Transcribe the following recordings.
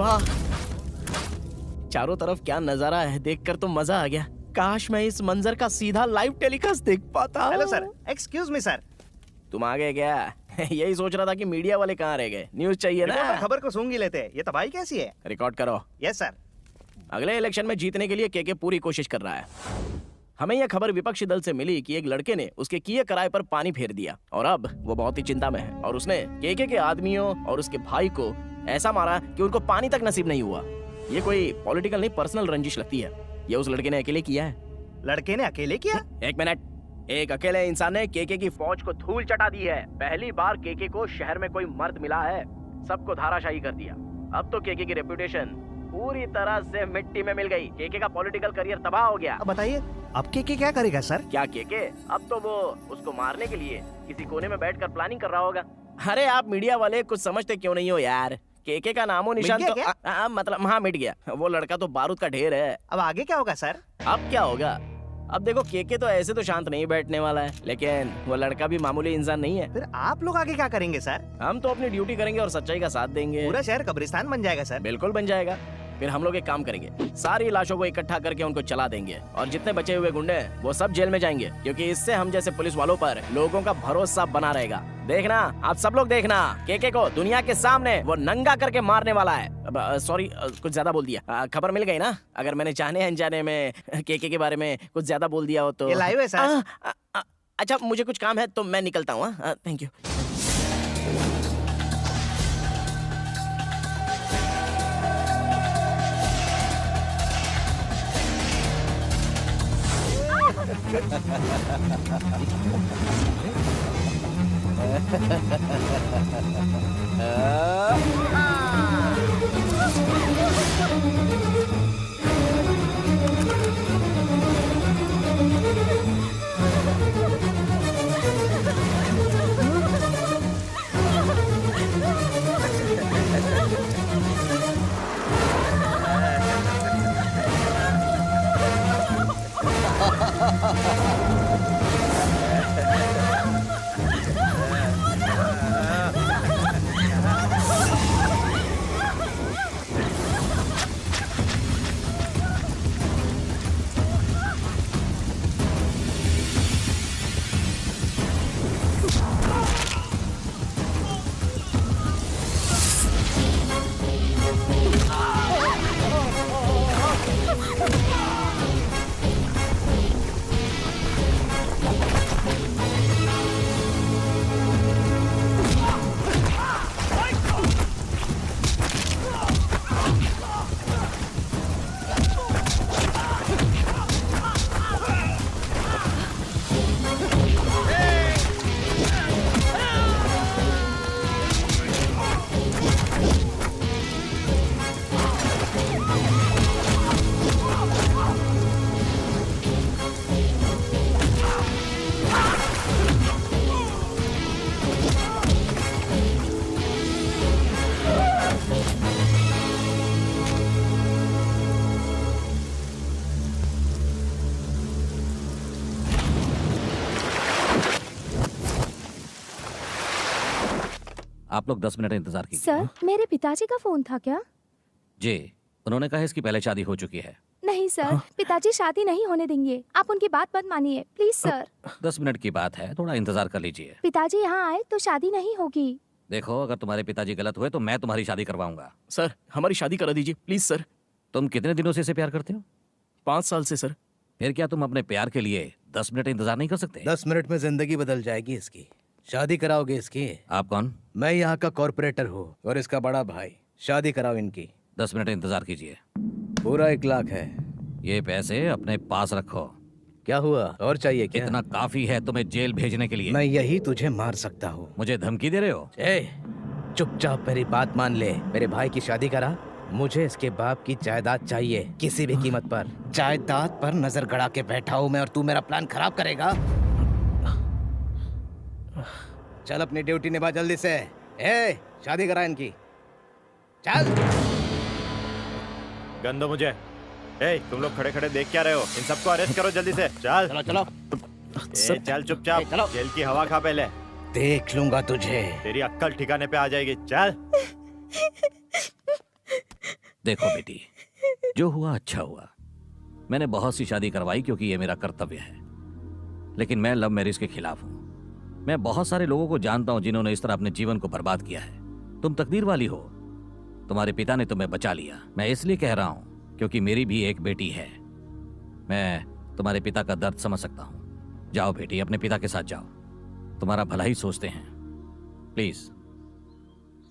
वाह, चारों तरफ क्या नजारा है, देखकर तो मजा आ गया। काश मैं इस मंजर का सीधा लाइव टेलीकास्ट देख पाता। Hello sir, excuse me sir. तुम आ गए क्या? यही सोच रहा था कि मीडिया वाले कहाँ रह गए, न्यूज चाहिए ना। खबर को सूंघ ही लेते हैं। ये तबाही कैसी है? रिकॉर्ड करो। Yes sir. अगले इलेक्शन में जीतने के लिए केके पूरी कोशिश कर रहा है। हमें यह खबर विपक्षी दल से मिली कि एक लड़के ने उसके किए कराए पर पानी फेर दिया और अब वो बहुत ही चिंता में है और उसने केके के आदमियों और उसके भाई को ऐसा मारा कि उनको पानी तक नसीब नहीं हुआ। ये कोई पॉलिटिकल नहीं, पर्सनल रंजिश लगती है। ये उस लड़के ने अकेले किया है। लड़के ने अकेले किया? एक मिनट, एक अकेले इंसान ने केके की फौज को धूल चटा दी है। पहली बार केके को शहर में कोई मर्द मिला है, सबको धाराशाही कर दिया। अब तो केके की रेपुटेशन पूरी तरह से मिट्टी में मिल गई। केके का पॉलिटिकल करियर तबाह हो गया। अब बताइए, अब केके क्या करेगा सर? क्या केके? अब तो वो उसको मारने के लिए किसी कोने में बैठकर प्लानिंग कर रहा होगा। अरे आप मीडिया वाले कुछ समझते क्यों नहीं हो यार? केके का नामो निशान तो मतलब हाँ मिट गया। वो लड़का तो बारूद का ढेर है। अब आगे क्या होगा सर? अब क्या होगा? अब देखो, केके तो ऐसे तो शांत नहीं बैठने वाला है, लेकिन वो लड़का भी मामूली इंसान नहीं है। फिर आप लोग आगे क्या करेंगे सर? हम तो अपनी ड्यूटी करेंगे और सच्चाई का साथ देंगे। पूरा शहर कब्रिस्तान बन जाएगा सर। बिल्कुल बन जाएगा। फिर हम लोग एक काम करेंगे, सारी लाशों को इकट्ठा करके उनको चला देंगे और जितने बचे हुए गुंडे हैं वो सब जेल में जाएंगे, क्योंकि इससे हम जैसे पुलिस वालों पर लोगों का भरोसा बना रहेगा। देखना, आप सब लोग देखना, केके को दुनिया के सामने वो नंगा करके मारने वाला है। सॉरी, कुछ ज्यादा बोल दिया। खबर मिल गई ना? अगर मैंने जाने अनजाने में केके के बारे में कुछ ज्यादा बोल दिया हो तो ये लाइव है सर। अच्छा, मुझे कुछ काम है तो मैं निकलता हूँ। Thank you. आप लोग 10 मिनट इंतजार कीजिए। सर, मेरे पिताजी का फोन था क्या? जी, उन्होंने कहा इसकी पहले शादी हो चुकी है। नहीं सर, पिताजी शादी नहीं होने देंगे। आप उनकी बात मत मानिए प्लीज सर। 10 मिनट की बात है, थोड़ा इंतजार कर लीजिए। पिताजी यहाँ आए तो शादी नहीं होगी। देखो, अगर तुम्हारे पिताजी गलत हुए तो मैं तुम्हारी शादी करवाऊंगा। सर, हमारी शादी करा दीजिए प्लीज सर। तुम कितने दिनों से इसे प्यार करते हो? 5 साल से सर। फिर क्या तुम अपने प्यार के लिए 10 मिनट इंतजार नहीं कर सकते? 10 मिनट में जिंदगी बदल जाएगी इसकी। शादी कराओगे इसकी? आप कौन? मैं यहाँ का कॉर्पोरेटर हूँ और इसका बड़ा भाई। शादी कराओ इनकी। 10 मिनट इंतजार कीजिए। पूरा 1 लाख है। ये पैसे अपने पास रखो। क्या हुआ, और चाहिए क्या? इतना काफी है तुम्हें जेल भेजने के लिए। मैं यही तुझे मार सकता हूँ। मुझे धमकी दे रहे हो? चुपचाप मेरी बात मान ले। मेरे भाई की शादी करा। मुझे इसके बाप की जायदाद चाहिए, किसी भी कीमत पर। जायदाद पर नजर गड़ा के बैठा हूँ मैं और तू मेरा प्लान खराब करेगा? चल अपनी ड्यूटी निभा जल्दी से। शादी करा इनकी, चल। गंदो मुझे। तुम लोग खड़े खड़े देख क्या रहे हो? इन सबको अरेस्ट करो जल्दी से। चल चलो चलो। चल चुपचाप, चलो। जेल की हवा खा पहले। देख लूंगा तुझे। तेरी अक्कल ठिकाने पे आ जाएगी। चल। देखो बेटी, जो हुआ अच्छा हुआ। मैंने बहुत सी शादी करवाई क्योंकि ये मेरा कर्तव्य है, लेकिन मैं लव मैरिज के खिलाफ हूं। मैं बहुत सारे लोगों को जानता हूं जिन्होंने इस तरह अपने जीवन को बर्बाद किया है। तुम तकदीर वाली हो, तुम्हारे पिता ने तुम्हें बचा लिया। मैं इसलिए कह रहा हूं क्योंकि मेरी भी एक बेटी है। मैं तुम्हारे पिता का दर्द समझ सकता हूं। जाओ बेटी, अपने पिता के साथ जाओ, तुम्हारा भला ही सोचते हैं। प्लीज।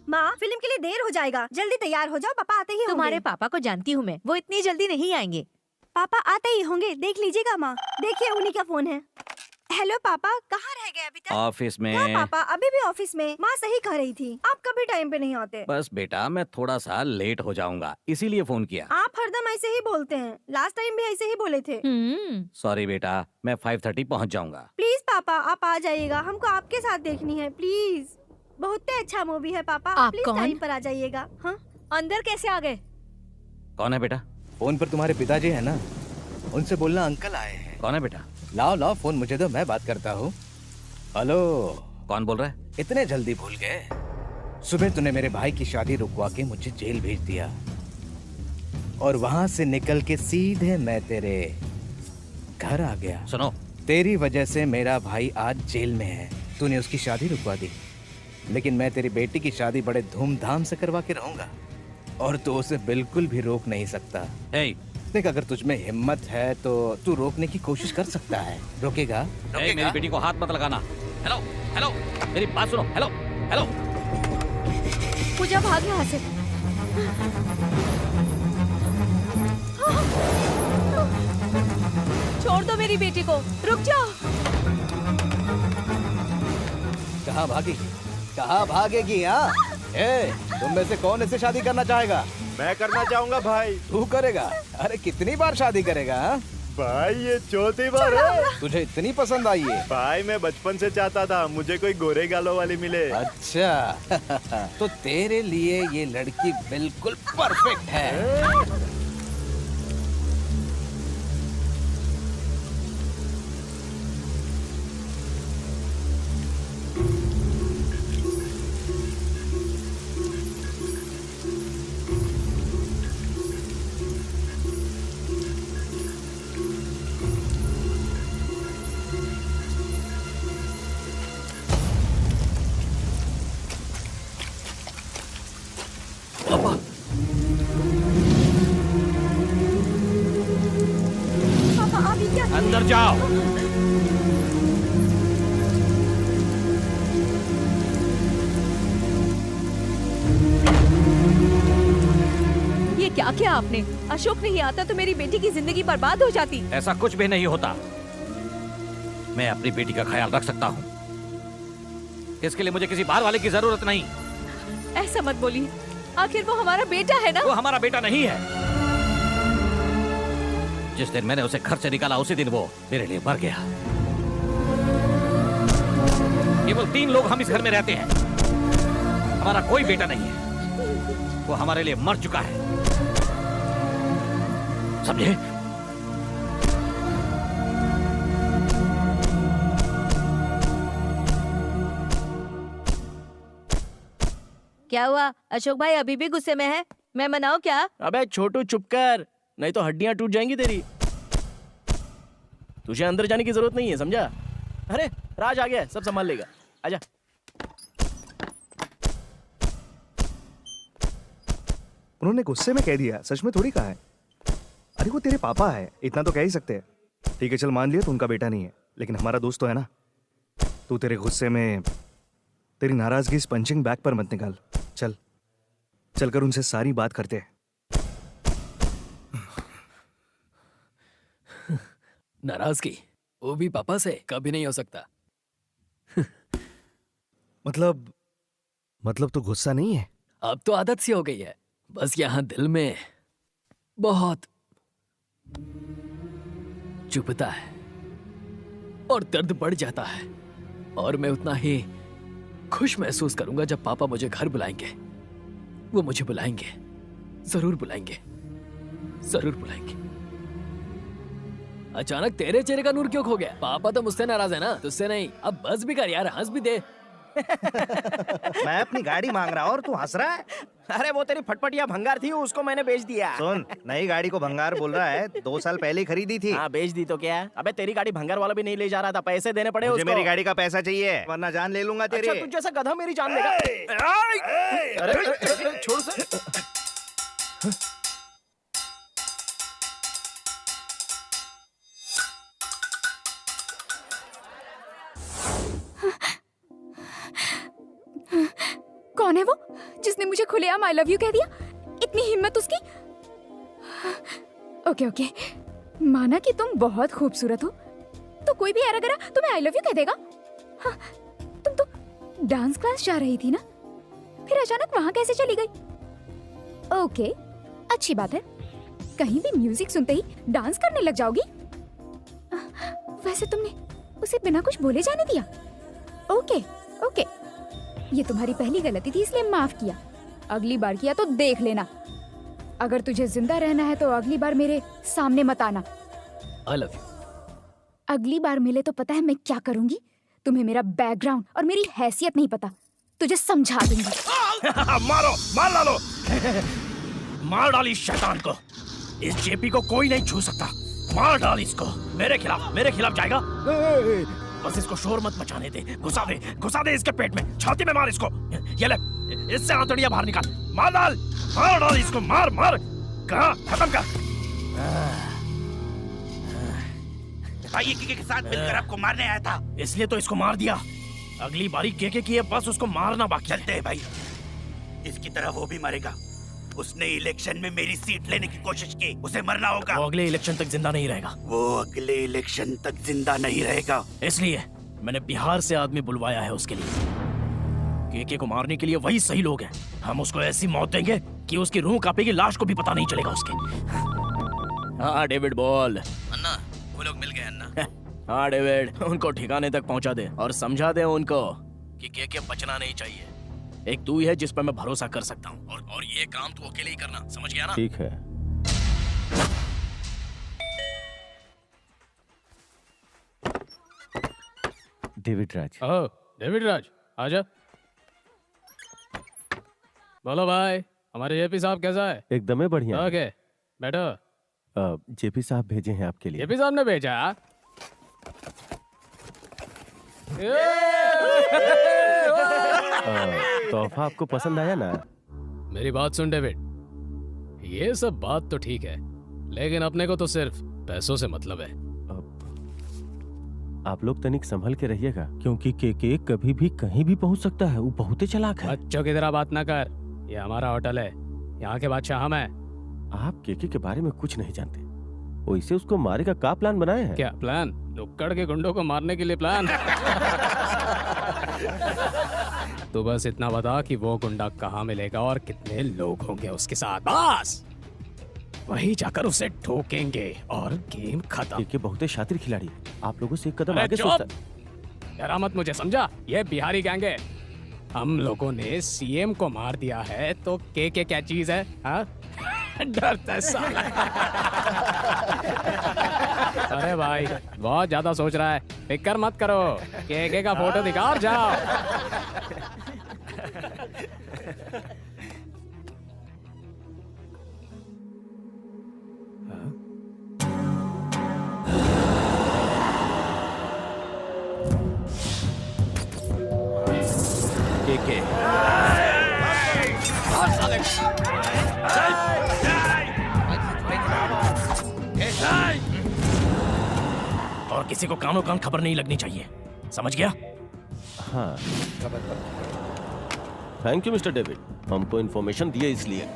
माँ, फिल्म के लिए देर हो जाएगा, जल्दी तैयार हो जाओ, पापा आते ही होंगे। तुम्हारे पापा को जानती हूँ मैं, वो इतनी जल्दी नहीं आएंगे। पापा आते ही होंगे, देख लीजिएगा माँ। देखिए उन्हीं का फोन है। हेलो पापा, कहाँ रह गए अभी तक? ऑफिस में। क्या पापा, अभी भी ऑफिस में? माँ सही कह रही थी, आप कभी टाइम पे नहीं आते। बस बेटा, मैं थोड़ा सा लेट हो जाऊंगा, इसीलिए फोन किया। आप हरदम ऐसे ही बोलते हैं, लास्ट टाइम भी ऐसे ही बोले थे। सॉरी बेटा, मैं 5:30 पहुंच जाऊंगा। प्लीज पापा, आप आ जाइएगा, हमको आपके साथ देखनी है प्लीज। बहुत अच्छा मूवी है पापा, आप प्लीज कौन? टाइम पर आ जाइएगा। हाँ, अंदर कैसे आ गए? कौन है बेटा? फोन पर तुम्हारे पिताजी है ना, उनसे बोलना अंकल आए हैं। कौन है बेटा? लाओ लाओ फोन मुझे दो, मैं बात करता हूँ। हेलो। कौन बोल रहा है? इतने जल्दी भूल गए? सुबह तूने मेरे भाई की शादी रुकवा के मुझे जेल भेज दिया, और वहां से निकल के सीधे मैं तेरे घर आ गया। सुनो, तेरी वजह से मेरा भाई आज जेल में है। तूने उसकी शादी रुकवा दी, लेकिन मैं तेरी बेटी की शादी बड़े धूमधाम से करवा के रहूंगा, और तू उसे बिल्कुल भी रोक नहीं सकता। हे, देख, अगर तुझ में हिम्मत है तो तू रोकने की कोशिश कर सकता है। रोकेगा? हे, मेरी बेटी को हाथ मत लगाना। हेलो हेलो, मेरी बात सुनो। Hello hello. पूजा भाग यहाँ से। छोड़ दो मेरी बेटी को, रुक जाओ। कहाँ भागेगी? कहाँ भागेगी? हाँ, तुम में से कौन इससे शादी करना चाहेगा? मैं करना चाहूंगा भाई। तू करेगा? अरे कितनी बार शादी करेगा? हाँ? भाई ये चौथी बार है। तुझे इतनी पसंद आई है? भाई मैं बचपन से चाहता था मुझे कोई गोरे गालों वाली मिले। अच्छा तो तेरे लिए ये लड़की बिल्कुल परफेक्ट है। पापा अभी क्या? अंदर जाओ। ये क्या किया आपने? अशोक नहीं आता तो मेरी बेटी की जिंदगी बर्बाद हो जाती। ऐसा कुछ भी नहीं होता। मैं अपनी बेटी का ख्याल रख सकता हूँ, इसके लिए मुझे किसी बाहर वाले की जरूरत नहीं। ऐसा मत बोलिए, आखिर वो हमारा बेटा है ना। वो हमारा बेटा नहीं है। जिस दिन मैंने उसे घर से निकाला उसी दिन वो मेरे लिए मर गया। केवल 3 लोग हम इस घर में रहते हैं। हमारा कोई बेटा नहीं है, वो हमारे लिए मर चुका है, समझे? क्या हुआ? अशोक भाई अभी भी गुस्से में है? मैं मनाऊं क्या? अबे छोटू चुप कर, नहीं तो हड्डियां टूट जाएंगी तेरी। तुझे अंदर जाने की जरूरत नहीं है, समझा? अरे राज आ गया, सब संभाल लेगा, आजा। उन्होंने गुस्से में कह दिया, सच में थोड़ी कहा है। अरे वो तेरे पापा है, इतना तो कह ही सकते हैं। ठीक है चल, मान लिया तू उनका बेटा नहीं है, लेकिन हमारा दोस्त तो है ना। तू तेरे गुस्से में तेरी नाराजगी इस पंचिंग बैग पर मत निकाल। चल चलकर उनसे सारी बात करते हैं। नाराजगी वो भी पापा से कभी नहीं हो सकता। मतलब तो गुस्सा नहीं है? अब तो आदत सी हो गई है, बस यहाँ दिल में बहुत चुभता है और दर्द बढ़ जाता है, और मैं उतना ही खुश महसूस करूंगा जब पापा मुझे घर बुलाएंगे। वो मुझे बुलाएंगे, जरूर बुलाएंगे, जरूर बुलाएंगे। अचानक तेरे चेहरे का नूर क्यों खो गया? पापा तो मुझसे नाराज है ना, तुझसे नहीं। अब बस भी कर यार, हंस भी दे। मैं अपनी गाड़ी मांग रहा हूँ और तू हंस रहा है। अरे वो तेरी फटफटिया भंगार थी, उसको मैंने बेच दिया। सुन, नई गाड़ी को भंगार बोल रहा है, 2 साल पहले ही खरीदी थी। हाँ बेच दी तो क्या? अबे तेरी गाड़ी भंगार वाला भी नहीं ले जा रहा था, पैसे देने पड़े मुझे उसको। मेरी गाड़ी का पैसा चाहिए, वरना जान ले लूंगा तेरी। अच्छा तू जैसा गधा मेरी जान लेगा। अरे छोड़ से। कौन है वो जिसने मुझे खुलेआम आई लव यू कह दिया? इतनी हिम्मत उसकी। ओके ओके, माना कि तुम बहुत खूबसूरत हो, तो कोई भी ऐरा गरा तुम्हें आई लव यू कह देगा। हाँ, तुम तो डांस क्लास जा रही थी ना, फिर अचानक वहां कैसे चली गई? ओके, अच्छी बात है। कहीं भी म्यूजिक सुनते ही डांस करने लग जाओगी। वैसे तुमने उसे बिना कुछ बोले जाने दिया? ओके ओके, ये तुम्हारी पहली गलती थी, इसलिए माफ किया। अगली बार किया तो देख लेना। अगर तुझे जिंदा रहना है तो अगली बार मेरे सामने मत आना। I love you. अगली बार मिले तो पता है मैं क्या करूंगी? तुम्हें मेरा बैकग्राउंड और मेरी हैसियत नहीं पता, तुझे समझा दूंगी। मारो, मार डालो। मार डाली शैतान को। इस जेपी को कोई नहीं छू सकता। मार डाल इसको। मेरे खिलाफ जाएगा। बस इसको शोर मत मचाने दे। घुसा दे इसके पेट में, छाती में मार इसको। ये ले, इससे आंतड़ियां बाहर निकाल। मार डाल इसको, मार। कहाँ खत्म कर। भाई केके के साथ मिलकर आपको मारने आया था, इसलिए तो इसको मार दिया। अगली बारी केके की है, बस उसको मारना बाकी। चलते हैं भाई, इसकी तरह वो भी मरेगा। उसने इलेक्शन में मेरी सीट लेने की कोशिश की, उसे मरना होगा। वो अगले इलेक्शन तक जिंदा नहीं रहेगा। इसलिए मैंने बिहार से आदमी बुलवाया है उसके लिए। केके को मारने के लिए वही सही लोग हैं। हम उसको ऐसी मौत देंगे कि उसकी रूह कांपेगी, लाश को भी पता नहीं चलेगा उसके। हाँ डेविड बोल। अन्ना, वो लोग मिल गए अन्ना। हाँ डेविड, उनको ठिकाने तक पहुंचा दे और समझा दे उनको कि केके बचना नहीं चाहिए। एक तू ही है जिस पर मैं भरोसा कर सकता हूँ, और ये काम तू अकेले ही करना, समझ गया ना? ठीक है। डेविड राज। ओह डेविड राज, आजा। बोलो भाई, हमारे जेपी साहब कैसा है? एकदम बढ़िया। ओके बैठो। जेपी साहब भेजे हैं आपके लिए। जेपी साहब ने भेजा? तोहफा आपको पसंद आया ना? मेरी बात सुन डेविड, ये सब बात तो ठीक है, लेकिन अपने को तो सिर्फ पैसों से मतलब है। आप लोग तनिक संभल के रहिएगा, क्योंकि केके कभी भी कहीं भी पहुंच सकता है। वो बहुत ही चालाक है। बच्चों की तरह बात ना कर, ये हमारा होटल है, यहाँ के बादशाह हम हैं। आप केके के बारे में कुछ नहीं जानते। वैसे उसको मारे का प्लान बनाए हैं? क्या प्लान? नुक्कड़ के गुंडों को मारने के लिए प्लान? तो बस इतना बता कि वो गुंडा कहाँ मिलेगा और कितने लोग होंगे उसके साथ, बस वही जाकर उसे ठोकेंगे और गेम खत्म। केके बहुत ही शातिर खिलाड़ी है, आप लोगों से एक कदम अरे आगे चुप! सोचता। डरा मत मुझे, समझा? ये बिहारी गैंग है। हम लोगों ने सीएम को मार दिया है तो के क्या चीज है? हाँ? डरता है साला। अरे भाई बहुत ज्यादा सोच रहा है, फिक्र मत करो, के का फोटो दिखा और जाओ। केके और किसी को कानों कान खबर नहीं लगनी चाहिए, समझ गया? हाँ, थैंक यू मिस्टर डेविड, हमको इन्फॉर्मेशन दिए इसलिए।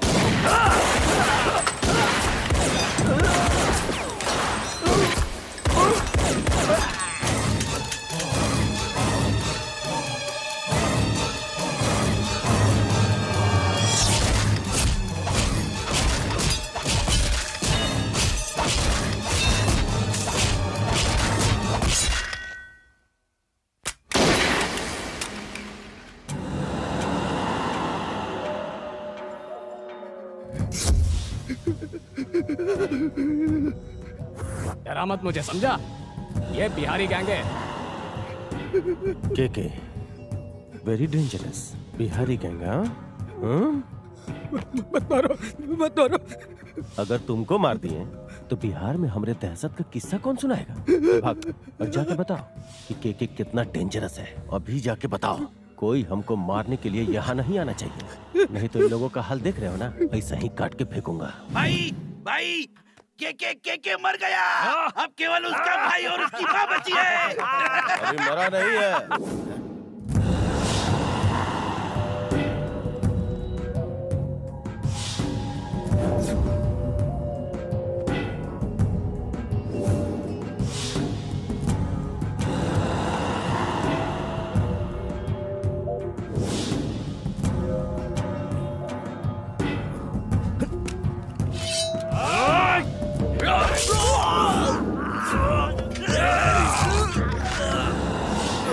डरा मत मुझे, समझा? ये बिहारी गैंग है। KK, very dangerous Bihari gang, हाँ? मत मारो, मत मारो। अगर तुमको मार दिए तो बिहार में हमरे दहशत का किस्सा कौन सुनाएगा? भाग और जाके बताओ कि केके कितना डेंजरस है। अभी जाके बताओ। कोई हमको मारने के लिए यहाँ नहीं आना चाहिए, नहीं तो इन लोगों का हाल देख रहे हो ना, ऐसा ही काट के फेंकूंगा। भाई भाई के मर गया। अब केवल उसका भाई और उसकी माँ बची है। अभी मरा नहीं है।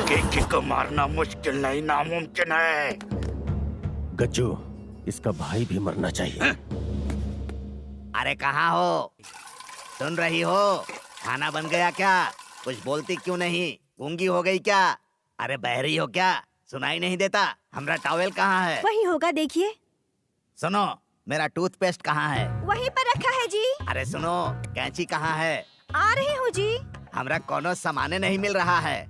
केके को मारना मुश्किल नहीं, नामुमकिन है। गज्जू, इसका भाई भी मरना चाहिए। अरे कहाँ हो? सुन रही हो? खाना बन गया क्या? कुछ बोलती क्यों नहीं? गूंगी हो गई क्या? अरे बहरी हो क्या? सुनाई नहीं देता? हमारा टॉवेल कहाँ है? वही होगा, देखिए। सुनो, मेरा टूथपेस्ट कहाँ है? वहीं पर रखा है जी। अरे सुनो, कैंची कहाँ है? आ रही हूँ जी। हमरा कोनो सामाने नहीं मिल रहा है।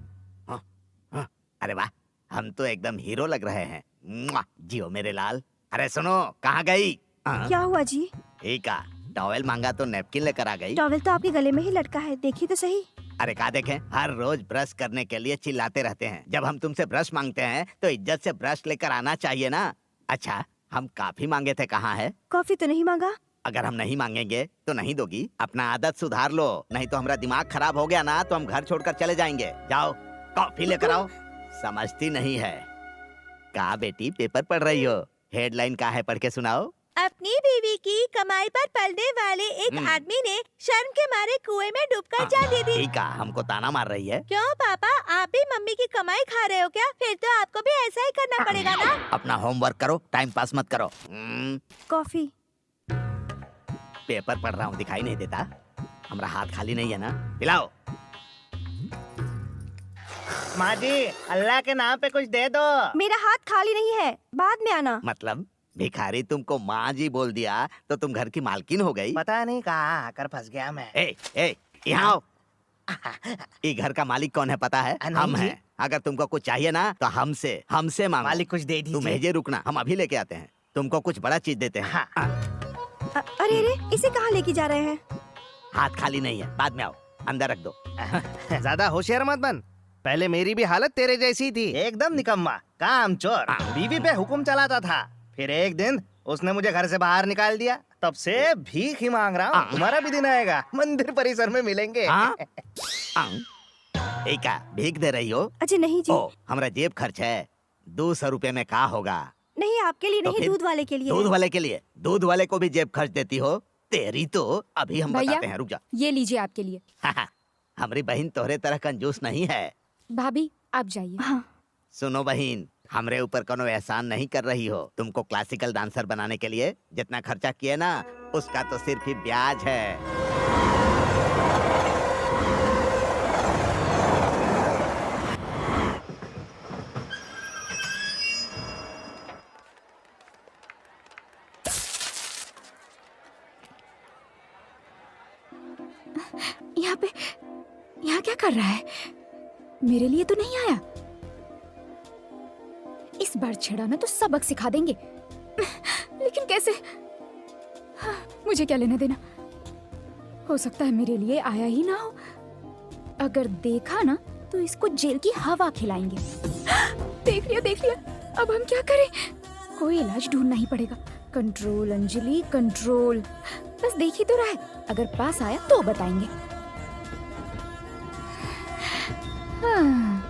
हाँ, हाँ, अरे वाह, हम तो एकदम हीरो लग रहे हैं। मुआ, जियो मेरे लाल। अरे सुनो, कहाँ गई? हाँ? क्या हुआ जी? ठीक है, टॉवेल मांगा तो नैपकिन लेकर आ गई। टॉवेल तो आपके गले में ही लटका है, देखिए तो सही। अरे क्या देखें, हर रोज ब्रश करने के लिए चिल्लाते रहते हैं। जब हम तुमसे ब्रश मांगते हैं तो इज्जत से ब्रश लेकर आना चाहिए ना। अच्छा, हम काफी मांगे थे, कहाँ है? कॉफी तो नहीं मांगा? अगर हम नहीं मांगेंगे तो नहीं दोगी? अपना आदत सुधार लो, नहीं तो हमारा दिमाग खराब हो गया ना तो हम घर छोड़कर चले जाएंगे। जाओ कॉफी लेकर आओ। समझती नहीं है। कहा बेटी, पेपर पढ़ रही हो? हेडलाइन का है, पढ़ के सुनाओ। अपनी बीवी की कमाई पर पलने वाले एक आदमी ने शर्म के मारे कुएं में डूबकर जान दे दी। ठीक है, हमको ताना मार रही है। क्यों पापा, आप भी मम्मी की कमाई खा रहे हो क्या? फिर तो आपको भी ऐसा ही करना पड़ेगा ना। अपना होमवर्क करो, टाइम पास मत करो। कॉफी। पेपर पढ़ रहा हूँ, दिखाई नहीं देता? हमारा हाथ खाली नहीं है ना? पिलाओ। माँ जी, अल्लाह के नाम पे कुछ दे दो। मेरा हाथ खाली नहीं है, बाद में आना। मतलब भिखारी तुमको माँ जी बोल दिया तो तुम घर की मालकिन हो गई? पता नहीं कहाँ आकर फंस गया मैं। ए, यहाँ आओ। ये घर का मालिक कौन है पता है? हम हैं। अगर तुमको कुछ चाहिए ना तो हमसे मांगो। मालिक कुछ दे दीजिए। तुम भेजे, रुकना, हम अभी लेके आते हैं। तुमको कुछ बड़ा चीज देते हैं। हाँ। अरे अरे, इसे कहाँ लेके जा रहे हैं? हाथ खाली नहीं है, बाद में आओ, अंदर रख दो। ज्यादा होशियार मत बन। पहले मेरी भी हालत तेरे जैसी थी, एकदम निकम्मा, काम चोर, बीवी पे हुक्म चलाता था। फिर एक दिन उसने मुझे घर से बाहर निकाल दिया, तब से भीख ही मांग रहा हूँ। तुम्हारा भी दिन आएगा, मंदिर परिसर में मिलेंगे। एक भीख दे रही हो? अच्छा नहीं जी। हमारा जेब खर्च है, 200 रुपए में क्या होगा? नहीं, आपके लिए तो नहीं, दूध वाले के लिए। दूध वाले के लिए? दूध वाले को भी जेब खर्च देती हो? तेरी तो अभी हम बताते हैं, रुक जा। ये लीजिए आपके लिए। हमारी बहन तोहरे तरह कंजूस नहीं है। भाभी आप जाइए। हाँ। सुनो बहन, हमरे ऊपर कोनो एहसान नहीं कर रही हो। तुमको क्लासिकल डांसर बनाने के लिए जितना खर्चा किए ना, उसका तो सिर्फ ही ब्याज है। यहाँ क्या कर रहा है? मेरे लिए तो नहीं आया। इस बार छेड़ा ना तो सबक सिखा देंगे। लेकिन कैसे? हाँ, मुझे क्या लेना देना? हो सकता है मेरे लिए आया ही ना हो। अगर देखा ना तो इसको जेल की हवा खिलाएंगे। देख लिया। अब हम क्या करें? कोई इलाज ढूंढना ही पड़ेगा। Control Anjali, control. बस देख ही तो रहा है, अगर पास आया तो बताएंगे। हाँ।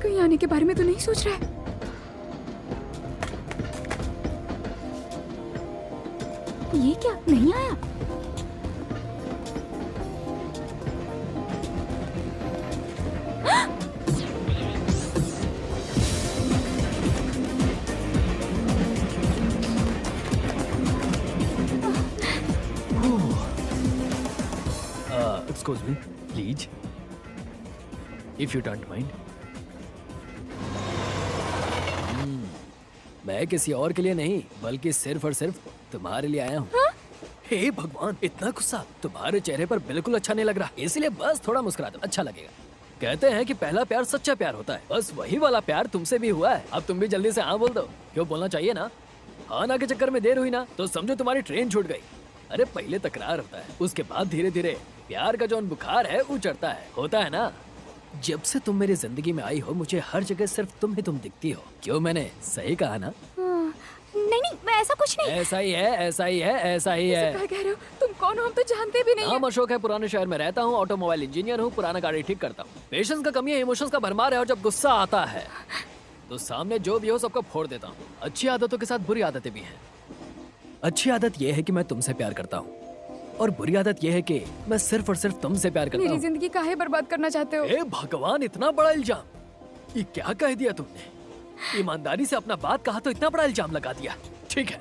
कहीं आने के बारे में तो नहीं सोच रहा है? ये क्या, नहीं आया? Excuse me please, if you don't mind. मैं किसी और के लिए नहीं बल्कि सिर्फ और सिर्फ तुम्हारे लिए आया हूँ। हे भगवान, इतना गुस्सा तुम्हारे चेहरे पर बिल्कुल अच्छा नहीं लग रहा, इसलिए बस थोड़ा मुस्कुरा दो, अच्छा लगेगा। कहते हैं कि पहला प्यार सच्चा प्यार होता है, बस वही वाला प्यार तुमसे भी हुआ है। अब तुम भी जल्दी से हाँ बोल दो। क्यों बोलना चाहिए ना? हाँ ना के चक्कर में देर हुई ना तो समझो तुम्हारी ट्रेन छूट गई। अरे पहले तकरार होता है, उसके बाद धीरे धीरे प्यार का जो बुखार है वो चढ़ता है, होता है ना? जब से तुम मेरी जिंदगी में आई हो मुझे हर जगह सिर्फ तुम ही तुम दिखती हो। क्यों, मैंने सही कहा ना? नहीं नहीं, मैं ऐसा कुछ नहीं। ऐसा ही है, ऐसा ही है, ऐसा ही है। क्या कह रहे हो? तुम कौन हो? हम तो जानते भी नहीं। नाम अशोक है, पुराने शहर में रहता हूँ, ऑटोमोबाइल इंजीनियर हूँ, पुराना गाड़ी ठीक करता हूँ। पेशेंस का कमी है, इमोशंस का भरमार है, और जब गुस्सा आता है तो सामने जो भी हो सबको फोड़ देता हूँ। अच्छी आदतों के साथ बुरी आदतें भी हैं। अच्छी आदत यह है कि मैं तुमसे प्यार करता हूँ, और बुरी आदत यह है कि मैं सिर्फ और सिर्फ तुमसे प्यार करता मेरी हूँ। जिंदगी काहे बर्बाद करना चाहते हो? हे भगवान, इतना बड़ा इल्जाम! ये क्या कह दिया तुमने? ईमानदारी से अपना बात कहा तो इतना बड़ा इल्जाम लगा दिया। ठीक है,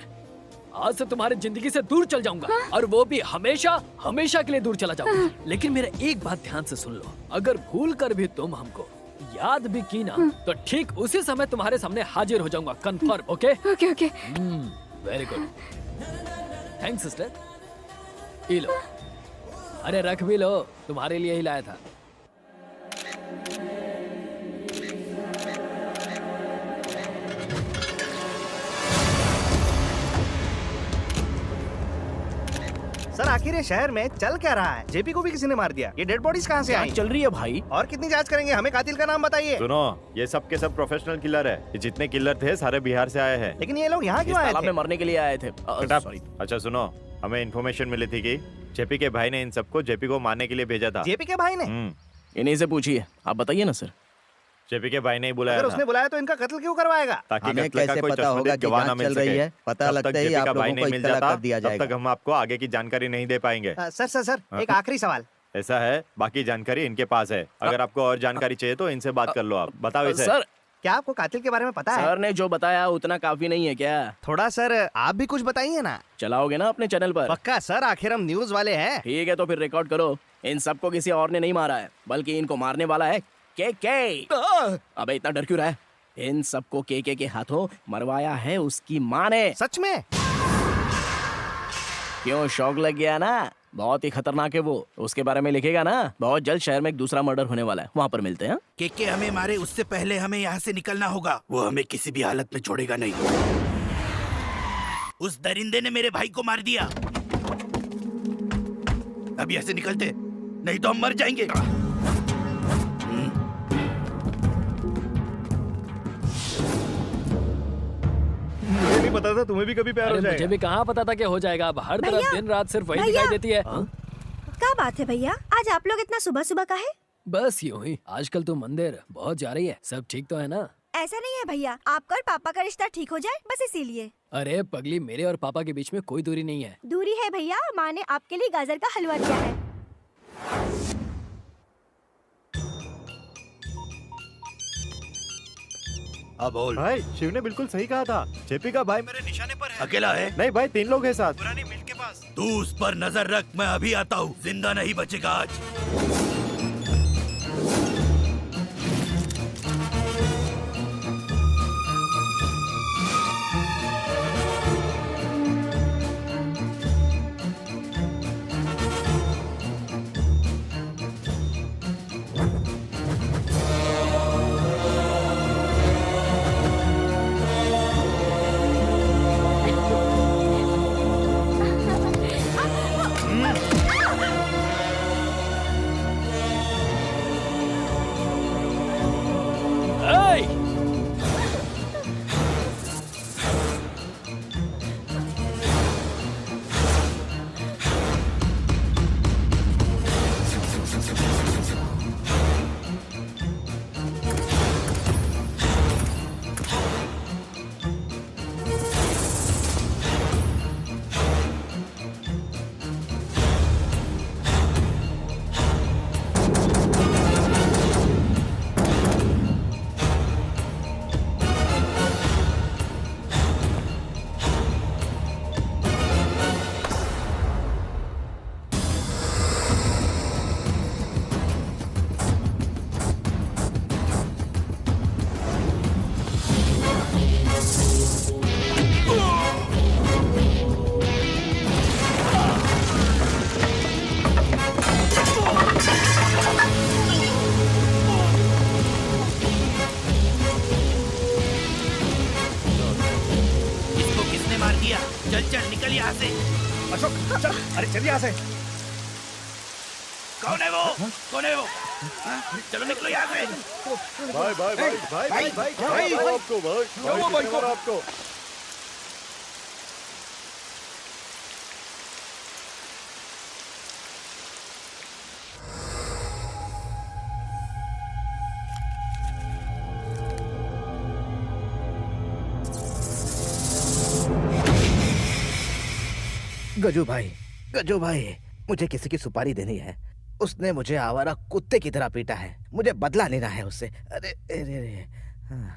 आज से तुम्हारी जिंदगी से दूर चल जाऊंगा, और वो भी हमेशा हमेशा के लिए दूर चला जाऊंगा। लेकिन मेरा एक बात ध्यान से सुन लो, अगर भूल कर भी तुम हमको याद भी की ना तो ठीक उसी समय तुम्हारे सामने हाजिर हो जाऊंगा, confirm? Okay okay okay. Very good, thanks sister. ये लो, अरे रख भी लो, तुम्हारे लिए ही लाया था। सर आखिर ये शहर में चल क्या रहा है? जेपी को भी किसी ने मार दिया। ये डेड बॉडीज कहाँ से आई? चल रही है भाई। और कितनी जांच करेंगे? हमें कातिल का नाम बताइए। सुनो, ये सब के सब प्रोफेशनल किलर है। ये जितने किलर थे सारे बिहार से आए हैं। लेकिन ये लोग यहाँ क्यों आए तालाब थे? में मरने के लिए आए थे। सॉरी। अच्छा सुनो, हमें इन्फॉर्मेशन मिली थी कि जेपी के भाई ने इन सबको जेपी को मारने के लिए भेजा था। जेपी के भाई ने? इन्हीं से पूछिए, आप बताइए ना सर। जेपी के भाई ने ही बुलाया अगर था, उसने बुलाया तो इनका कत्ल क्यों करवाएगा? ताकि हमें कत्ल का कैसे कोई पता होगा चश्मदीद कि गवाह ना जांच मिल चल रही सके। है? पता जब लगता तक ही जेपी आप का भाई लोगों को नहीं मिल इत्तला जाता कर दिया तब तक जाएगा। हम आपको आगे की जानकारी नहीं दे पाएंगे। सर एक आखिरी सवाल। ऐसा है, बाकी जानकारी इनके पास है। अगर आपको और जानकारी चाहिए तो इनसे बात कर लो। आप बताओ इसे। सर, क्या आपको कातिल के बारे में पता है? सर ने जो बताया उतना काफी नहीं है क्या? थोड़ा सर आप भी कुछ बताइए ना। चलाओगे ना अपने चैनल पर? पक्का सर, आखिर हम न्यूज वाले हैं। ठीक है, तो फिर रिकॉर्ड करो। इन सबको किसी और ने नहीं मारा है, बल्कि इनको मारने वाला है के। अबे इतना डर क्यों रहा है? इन सबको के हाथों मरवाया है उसकी माँ ने। सच में? क्यों, शौक लग गया ना? बहुत ही खतरनाक है वो, उसके बारे में लिखेगा ना। बहुत जल्द शहर में एक दूसरा मर्डर होने वाला है, वहाँ पर मिलते हैं। के हमें मारे उससे पहले हमें यहाँ से निकलना होगा। वो हमें किसी भी हालत में छोड़ेगा नहीं। उस दरिंदे ने मेरे भाई को मार दिया। अब यहाँ से निकलते, नहीं तो हम मर जाएंगे। मुझे नहीं पता था तुम्हें भी कभी प्यार हो अरे मुझे जाएगा। भी कहाँ पता था कि हो जाएगा। अब हर तरफ भैया, दिन रात सिर्फ वही भैया। दिखाई देती है। क्या बात है भैया, आज आप लोग इतना सुबह सुबह का है? बस यूं ही। आजकल तो मंदिर बहुत जा रही है। सब ठीक तो है ना? ऐसा नहीं है भैया, आपका और पापा का रिश्ता ठीक हो जाए बस इसीलिए। अरे पगली, मेरे और पापा के बीच में कोई दूरी नहीं है। दूरी है भैया, माँ ने आपके लिए गाजर का हलवा दिया है। अब बोल। भाई, शिव ने बिल्कुल सही कहा था। जेपी का भाई मेरे निशाने पर है। अकेला है? नहीं भाई, 3 लोग हैं साथ। पुरानी मिल के पास। तू उस पर नजर रख, मैं अभी आता हूँ। जिंदा नहीं बचेगा आज। चलिए यहाँ से। कौन है वो? कौन है वो? हाँ? चलो निकलो यहाँ से। भाई भाई भाई भाई भाई भाई भाई आपको भाई भाई आपको गजू भाई, मुझे किसी की सुपारी देनी है। उसने मुझे आवारा कुत्ते की तरह पीटा है, मुझे बदला लेना है उससे। अरे अरे अरे हाँ।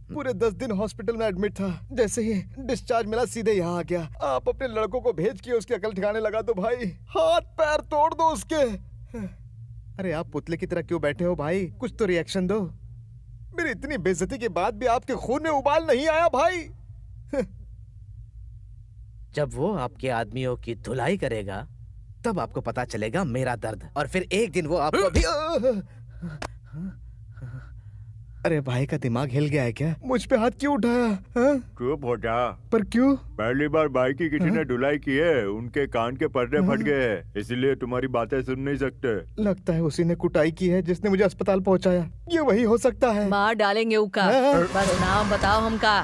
पूरे 10 दिन हॉस्पिटल में एडमिट था, जैसे ही डिस्चार्ज मिला सीधे यहाँ आ गया। आप अपने लड़कों को भेज के उसकी अकल ठिकाने लगा दो भाई, हाथ पैर तोड़ दो उसके। अरे आप पुतले की तरह क्यों बैठे हो भाई, कुछ तो रिएक्शन दो। मेरी इतनी बेइज्जती के बाद भी आपके खून में उबाल नहीं आया भाई। जब वो आपके आदमियों की धुलाई करेगा तब आपको पता चलेगा मेरा दर्द, और फिर एक दिन वो आपको भी। अरे भाई का दिमाग हिल गया है क्या? मुझ पे हाथ क्यों उठाया? चुप हो जा। पर क्यों? पहली बार भाई की किसी ने धुलाई की है, उनके कान के पर्दे फट गए हैं, इसीलिए तुम्हारी बातें सुन नहीं सकते। लगता है उसी ने कुटाई की है जिसने मुझे अस्पताल पहुंचाया। ये वही हो सकता है। मार डालेंगे उका। बस नाम बताओ हमका,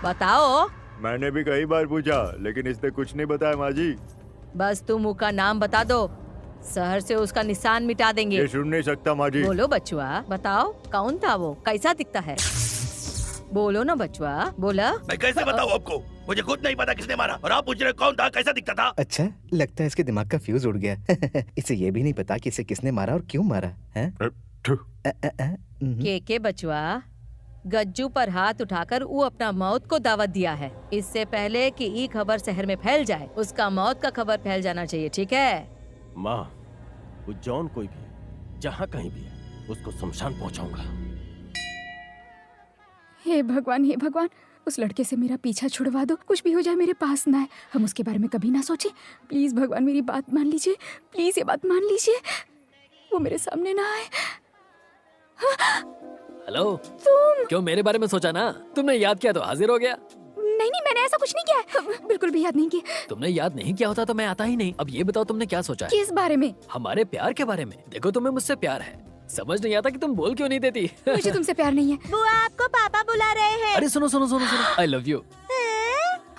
बताओ। मैंने भी कई बार पूछा लेकिन इसने कुछ नहीं बताया माँ जी। बस तुम उसका नाम बता दो, शहर से उसका निशान मिटा देंगे। ये सुन नहीं सकता माँ जी। बोलो बचुआ, बताओ कौन था वो, कैसा दिखता है? बोलो ना बचुआ, बोला। मैं कैसे बताऊँ आपको? मुझे खुद नहीं पता किसने मारा, और आप पूछ रहे कौन था, कैसा दिखता था? अच्छा, लगता है इसके दिमाग का फ्यूज उड़ गया। इसे ये भी नहीं पता कि इसे किसने मारा और क्यों मारा है। के बचुआ, गज्जू पर हाथ उठाकर वो अपना मौत को दावत दिया है। इससे पहले कि ये खबर शहर में फैल जाए, उसका मौत का खबर फैल जाना चाहिए, ठीक है? माँ, वो जॉन कोई भी है, जहाँ कहीं भी है, उसको शमशान पहुँचाऊंगा। हे भगवान, हे भगवान, उस लड़के से मेरा पीछा छुड़वा दो। कुछ भी हो जाए मेरे पास ना आए, हम उसके बारे में कभी ना सोचे। प्लीज भगवान मेरी बात मान लीजिए, प्लीज ये बात मान लीजिए, वो मेरे सामने ना आए। हेलो, तुम क्यों मेरे बारे में सोचा ना? तुमने याद किया तो हाजिर हो गया। नहीं नहीं, मैंने ऐसा कुछ नहीं किया है, बिल्कुल भी याद नहीं किया। तुमने याद नहीं किया होता तो मैं आता ही नहीं। अब ये बताओ तुमने क्या सोचा है? किस बारे में? हमारे प्यार के बारे में। देखो तुम्हें मुझसे प्यार है, समझ नहीं आता कि तुम बोल क्यों नहीं देती। मुझे तुमसे प्यार नहीं है। बुआ आपको पापा बुला रहे हैं। अरे सुनो सुनो सुनो सुनो, आई लव यू।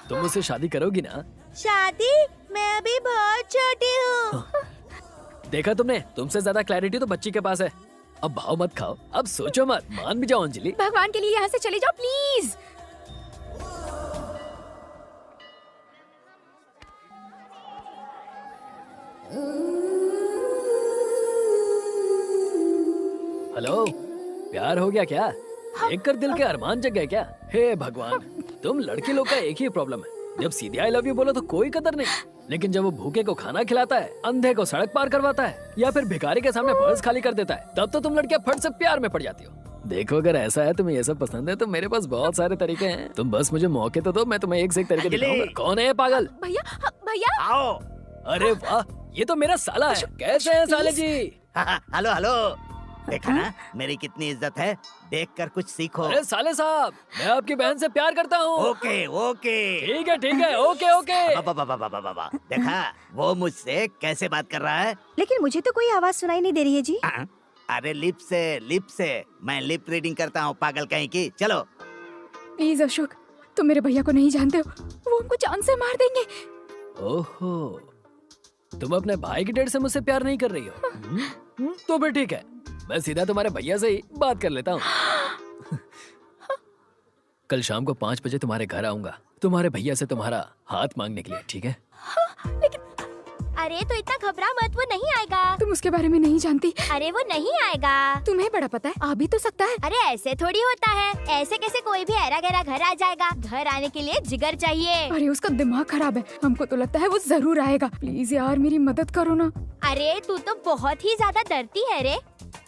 तुम मुझसे शादी करोगी ना? शादी? मैं अभी बहुत छोटी हूँ। देखा तुमने, तुमसे ज्यादा क्लैरिटी तो बच्ची के पास है। अब भाव मत खाओ, अब सोचो मत, मान भी जाओ अंजलि। भगवान के लिए यहाँ से चले जाओ प्लीज। हेलो, प्यार हो गया क्या? देख कर दिल के अरमान जग गए क्या? हे भगवान, तुम लड़के लोग का एक ही प्रॉब्लम है, जब सीधे आई लव यू बोलो तो कोई कदर नहीं, लेकिन जब वो भूखे को खाना खिलाता है, अंधे को सड़क पार करवाता है, या फिर भिखारी के सामने पर्स खाली कर देता है, तब तो तुम लड़कियां फट से प्यार में पड़ जाती हो। देखो अगर ऐसा है, तुम्हें ये सब पसंद है, तो मेरे पास बहुत सारे तरीके हैं। तुम बस मुझे मौके तो दो, मैं तुम्हें एक से एक तरीके दिखाऊंगा। कौन है ये पागल? भैया, भैया आओ। अरे वाह, ये तो मेरा साला है। कैसे हैं साले जी? हेलो हेलो, देखा ना मेरी कितनी इज्जत है, देखकर कुछ सीखो। अरे साले साहब, मैं आपकी बहन से प्यार करता हूँ। ओके ओके, ठीक है, ओके ओके। बाबा देखा वो मुझसे कैसे बात कर रहा है। लेकिन मुझे तो कोई आवाज सुनाई नहीं दे रही है जी। अरे लिप से मैं लिप रीडिंग करता हूँ, पागल कहीं की। चलो प्लीज अशोक, तुम मेरे भैया को नहीं जानते हो, वो हमको जान से मार देंगे। ओहो, तुम अपने भाई की डेट से मुझसे प्यार नहीं कर रही हो? तो फिर ठीक है, मैं सीधा तुम्हारे भैया से ही बात कर लेता हूँ। कल शाम को 5 बजे तुम्हारे घर आऊंगा, तुम्हारे भैया से तुम्हारा हाथ मांगने के लिए, ठीक है? लेकिन अरे तो इतना घबरा मत, वो नहीं आएगा। तुम उसके बारे में नहीं जानती। अरे वो नहीं आएगा। तुम्हें बड़ा पता है, आ भी तो सकता है। अरे ऐसे थोड़ी होता है, ऐसे कैसे कोई भी ऐरा गैरा घर आ जाएगा? घर आने के लिए जिगर चाहिए। अरे उसका दिमाग खराब है, हमको तो लगता है वो जरूर आएगा। प्लीज यार मेरी मदद करो ना। अरे तू तो बहुत ही ज्यादा डरती है रे।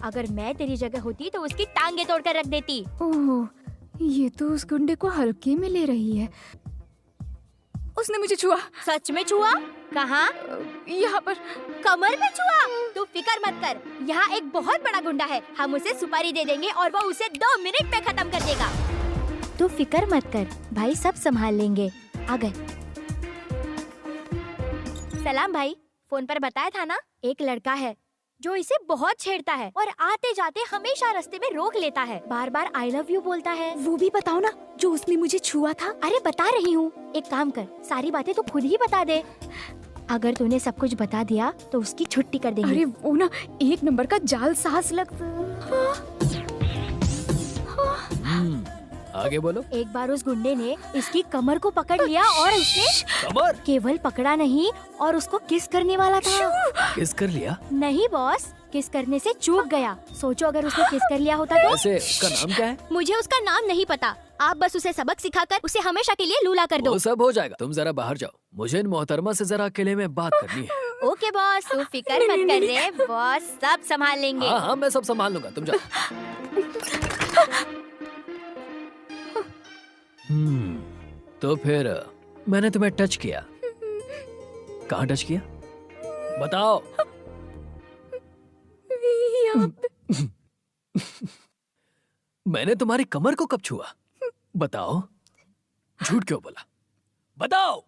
अगर मैं तेरी जगह होती तो उसकी टांगे तोड़कर रख देती। ओह, ये तो उस गुंडे को हल्के में ले रही है। उसने मुझे छुआ। सच में छुआ? कहाँ? यहाँ पर कमर में छुआ? तू फिकर मत कर, यहाँ एक बहुत बड़ा गुंडा है, हम उसे सुपारी दे देंगे और वो उसे 2 मिनट में खत्म कर देगा। तू फिकर मत कर भाई, सब संभाल लेंगे। आ गए। सलाम भाई। फोन पर बताया था ना, एक लड़का है जो इसे बहुत छेड़ता है और आते जाते हमेशा रास्ते में रोक लेता है, बार बार आई लव यू बोलता है। वो भी बताओ ना जो उसने मुझे छुआ था। अरे बता रही हूँ, एक काम कर, सारी बातें तो खुद ही बता दे। अगर तूने सब कुछ बता दिया तो उसकी छुट्टी कर देंगे। अरे वो ना एक नंबर का जाल साहस लगता। आगे बोलो। एक बार उस गुंडे ने इसकी कमर को पकड़ लिया और उसने कमर केवल पकड़ा नहीं और उसको किस करने वाला था। किस कर लिया? नहीं बॉस, किस करने से चूक गया। सोचो अगर उसने किस कर लिया होता तो। वैसे उसका नाम क्या है? मुझे उसका नाम नहीं पता, आप बस उसे सबक सिखाकर उसे हमेशा के लिए लूला कर दो। वो सब हो जाएगा, तुम जरा बाहर जाओ, मुझे इन मोहतरमा से जरा अकेले में बात करनी है। ओके बॉस, तू फिक्र मत कर रे, बॉस सब संभाल लेंगे। हाँ हाँ मैं सब संभाल लूंगा, तुम जाओ। तो फिर मैंने तुम्हें टच किया, कहाँ टच किया बताओ? मैंने तुम्हारी कमर को कब छुआ बताओ? झूठ क्यों बोला बताओ?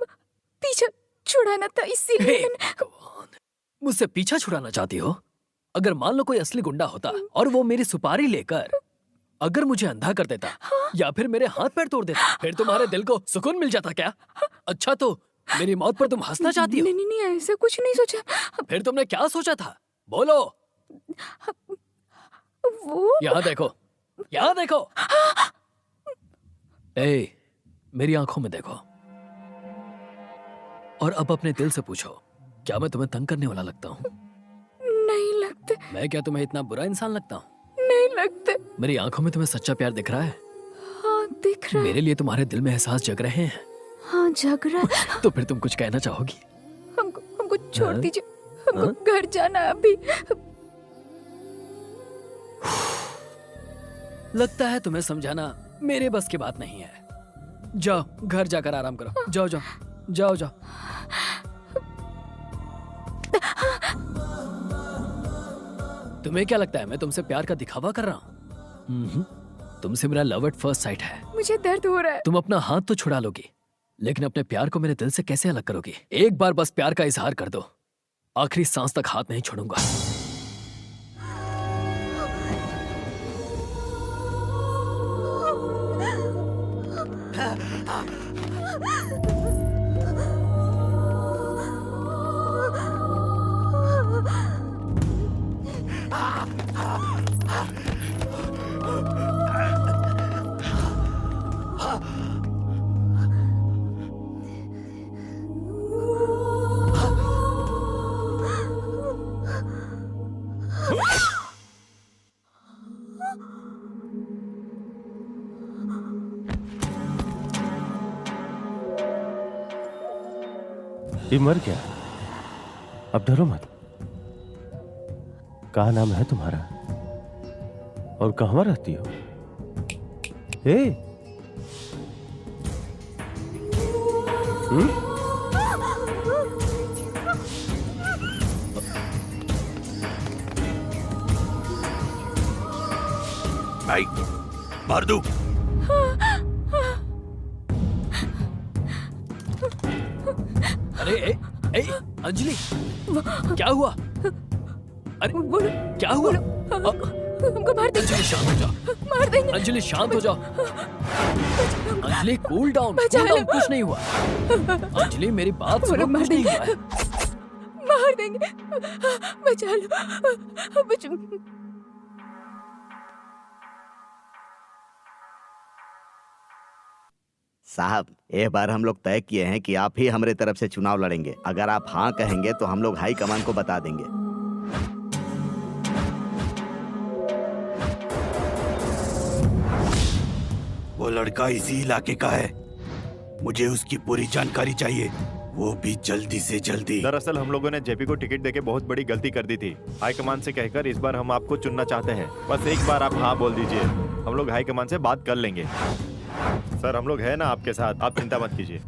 पीछे छुड़ाना था इसीलिए। हे भगवान, मुझसे पीछा छुड़ाना चाहती हो? अगर मान लो कोई असली गुंडा होता और वो मेरी सुपारी लेकर अगर मुझे अंधा कर देता या फिर मेरे हाथ पैर तोड़ देता, फिर तुम्हारे दिल को सुकून मिल जाता क्या? अच्छा तो मेरी मौत पर तुम हंसना चाहती हो? नहीं नहीं नहीं, ऐसा कुछ नहीं सोचा। फिर तुमने क्या सोचा था बोलो? वो यहाँ देखो, यहाँ देखो। ए, मेरी आंखों में देखो और अब अपने दिल से पूछो, क्या मैं तुम्हें तंग करने वाला लगता हूँ? नहीं लगते। मैं क्या तुम्हें इतना बुरा इंसान लगता हूँ? नहीं लगते। मेरी आंखों में तुम्हें सच्चा प्यार दिख रहा है? हाँ दिख रहा है। मेरे लिए तुम्हारे दिल में एहसास जग रहे हैं। हाँ जग रहा है। तो फिर तुम कुछ कहना चाहोगी? हमको छोड़ हाँ? दीजिए, हमको घर जाना है अभी। लगता है तुम्हें समझाना मेरे बस की बात नहीं है। जाओ घर जाकर आराम करो, जाओ जाओ जाओ जाओ। तुम्हें क्या लगता है मैं तुमसे प्यार का दिखावा कर रहा हूँ? तुमसे मेरा लव एट फर्स्ट साइट है। मुझे दर्द हो रहा है। तुम अपना हाथ तो छुड़ा लोगी, लेकिन अपने प्यार को मेरे दिल से कैसे अलग करोगी? एक बार बस प्यार का इजहार कर दो, आखिरी सांस तक हाथ नहीं छोड़ूंगा। ये मर गया, अब डरो मत। क्या नाम है तुम्हारा और कहाँ रहती हो? भाई मार दूं? अरे अंजलि, क्या हुआ? अरे क्या हुआ? हमको मार देंगे। अंजलि शांत हो जाओ, मार देंगे। अंजलि शांत हो जाओ। अंजलि कूल डाउन, कुछ नहीं हुआ। अंजलि मेरी बात सुनो, कुछ नहीं हुआ है। मार देंगे, बचा लो। साहब एक बार हम लोग तय किए हैं कि आप ही हमारे तरफ से चुनाव लड़ेंगे। अगर आप हाँ कहेंगे तो हम लोग हाई कमान को बता देंगे। वो लड़का इसी इलाके का है, मुझे उसकी पूरी जानकारी चाहिए, वो भी जल्दी से जल्दी। दरअसल हम लोगों ने जेपी को टिकट देके बहुत बड़ी गलती कर दी थी। हाईकमान से कहकर इस बार हम आपको चुनना चाहते हैं। बस एक बार आप हाँ बोल दीजिए, हम लोग हाईकमान से बात कर लेंगे। सर हम लोग है ना आपके साथ, आप चिंता मत कीजिए।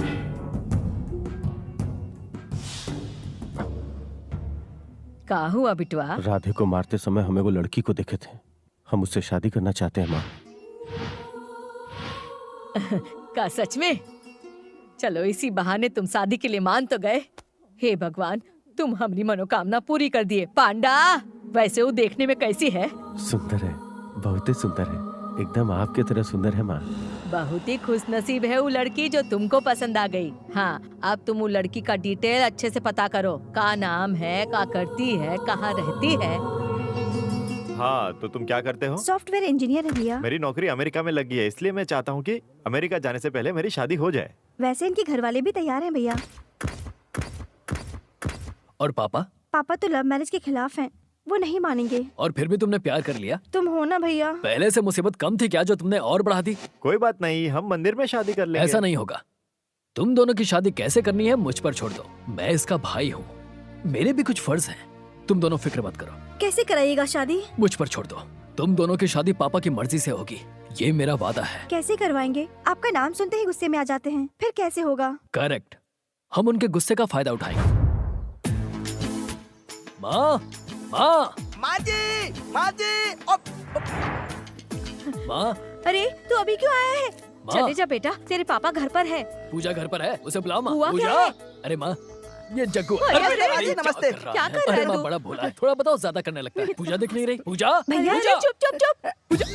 का हुआ बिटवा? राधे को मारते समय हमें वो लड़की को देखे थे, हम उससे शादी करना चाहते हैं माँ। का सच में? चलो इसी बहाने तुम शादी के लिए मान तो गए। हे भगवान, तुम हमारी मनोकामना पूरी कर दिए। पांडा, वैसे वो देखने में कैसी है? सुंदर है, बहुत ही सुंदर है, एकदम आपके तरह सुंदर है माँ। बहुत ही खुश नसीब है वो लड़की जो तुमको पसंद आ गई। हाँ, अब तुम वो लड़की का डिटेल अच्छे से पता करो। का नाम है, का करती है, कहाँ रहती है। हाँ, तो तुम क्या करते हो? सॉफ्टवेयर इंजीनियर है भैया। मेरी नौकरी अमेरिका में लगी है, इसलिए मैं चाहता हूँ कि अमेरिका जाने से पहले मेरी शादी हो जाए। वैसे इनके घर वाले भी तैयार हैं भैया। और पापा? पापा तो लव मैरिज के खिलाफ हैं, वो नहीं मानेंगे। और फिर भी तुमने प्यार कर लिया? तुम हो ना भैया। पहले से मुसीबत कम थी क्या जो तुमने और बढ़ा दी? कोई बात नहीं, हम मंदिर में शादी कर लेंगे। ऐसा नहीं होगा। तुम दोनों की शादी कैसे करनी है मुझ पर छोड़ दो। मैं इसका भाई हूँ, मेरे भी कुछ फर्ज हैं। तुम दोनों फिक्र मत करो। कैसे कराइएगा शादी? मुझ पर छोड़ दो। तुम दोनों की शादी पापा की मर्जी से होगी, ये मेरा वादा है। कैसे करवाएंगे? आपका नाम सुनते ही गुस्से में आ जाते हैं, फिर कैसे होगा? करेक्ट, हम उनके गुस्से का फायदा उठाएंगे। माँ, माँ, माँ जी, माँ जी। माँ, अरे तू अभी क्यों आया है? माँ। चले जा बेटा, तेरे पापा घर पर है। पूजा घर पर है, उसे बुलाओ माँ। हुआ क्या पूजा। है? अरे माँ, ये जग्गू। अरे, अरे, माँ जी, ये नमस्ते। क्या कर रहा अरे है माँ तू? बड़ा भोला है, थोड़ा बताओ, ज्यादा करने लगता है। पूजा दिख नहीं रही। पूजा, भैया पूजा। चुप चुप चुप।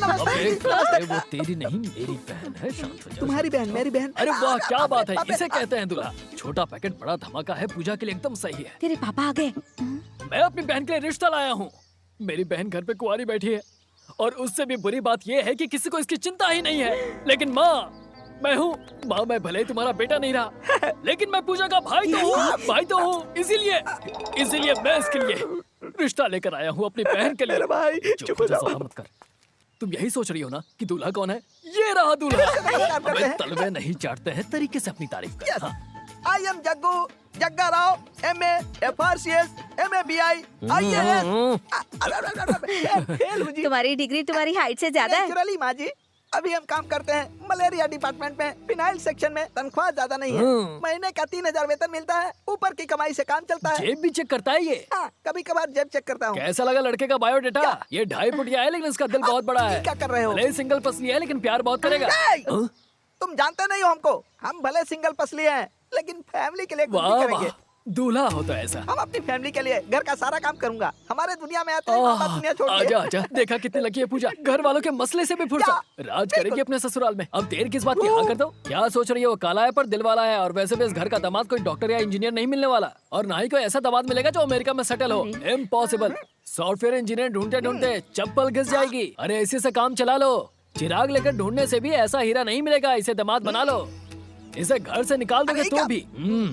अबे, वो तेरी नहीं मेरी बहन है, शांत हो जा। तुम्हारी बहन, मेरी बहन। अरे वाह, क्या बात है, इसे कहते हैं दूल्हा। छोटा पैकेट बड़ा धमाका है, पूजा के लिए एकदम सही है। तेरे पापा आ गए। मैं अपनी बहन के लिए रिश्ता लाया हूँ। मेरी बहन घर पे कुंवारी बैठी है, और उससे भी बुरी बात यह है कि किसी को इसकी चिंता ही नहीं है। लेकिन माँ, मैं हूँ माँ, मैं भले ही तुम्हारा बेटा नहीं रहा, लेकिन मैं पूजा का भाई तो हूँ, भाई तो हूँ। इसीलिए मैं इसके लिए रिश्ता लेकर आया हूँ अपनी बहन के लिए। भाई, चुप हो जा, सफा मत कर। तुम यही सोच रही हो ना कि दूल्हा कौन है? ये रहा दूल्हा। अबे, तलवे नहीं चाटते हैं, तरीके से अपनी तारीफ कर। हाँ। I am Jaggu, Jagga Rao, MA, FRCS, MABI, IAS। Fail हूँ जी। तुम्हारी डिग्री तुम्हारी हाइट से ज्यादा है। नेचुरली माँ जी, अभी हम काम करते हैं मलेरिया डिपार्टमेंट में, फिनाइल सेक्शन में। तनख्वाह ज्यादा नहीं है, महीने का 3000 वेतन मिलता है। ऊपर की कमाई से काम चलता है। जेब भी चेक करता है ये? हाँ, कभी कभार जेब चेक करता हूँ। कैसा लगा लड़के का बायोडेटा? ये 2.5 फुटिया है, लेकिन इसका दिल बहुत बड़ा है। क्या कर रहे हो? भले ही सिंगल पसली है, लेकिन प्यार बहुत करेगा। हाँ? तुम जानते नहीं हो हमको, हम भले सिंगल पसली हैं, लेकिन फैमिली के लिए कुछ वाह भी करेंगे। वाह, दूल्हा होता है ऐसा। हम अपनी फैमिली के लिए घर का सारा काम करूंगा। हमारे दुनिया में आते हैं, मामा दुनिया छोड़ के। आजा आजा, देखा कितनी लकी है पूजा, घर वालों के मसले से भी फुर्सत। राज करेगी अपने ससुराल में। अब देर किस बात की, हाँ कर दो। क्या सोच रही है, वो काला है पर दिल वाला है। और वैसे भी इस घर का दामाद कोई डॉक्टर या इंजीनियर नहीं मिलने वाला, और ना ही कोई ऐसा दामाद मिलेगा जो अमेरिका में सेटल हो। इम्पॉसिबल। सॉफ्टवेयर इंजीनियर ढूंढते ढूंढते चप्पल घिस जाएगी। अरे इसी से काम चला लो। चिराग लेकर ढूंढने से भी ऐसा हीरा नहीं मिलेगा। इसे दामाद बना लो। इसे घर से निकाल दोगे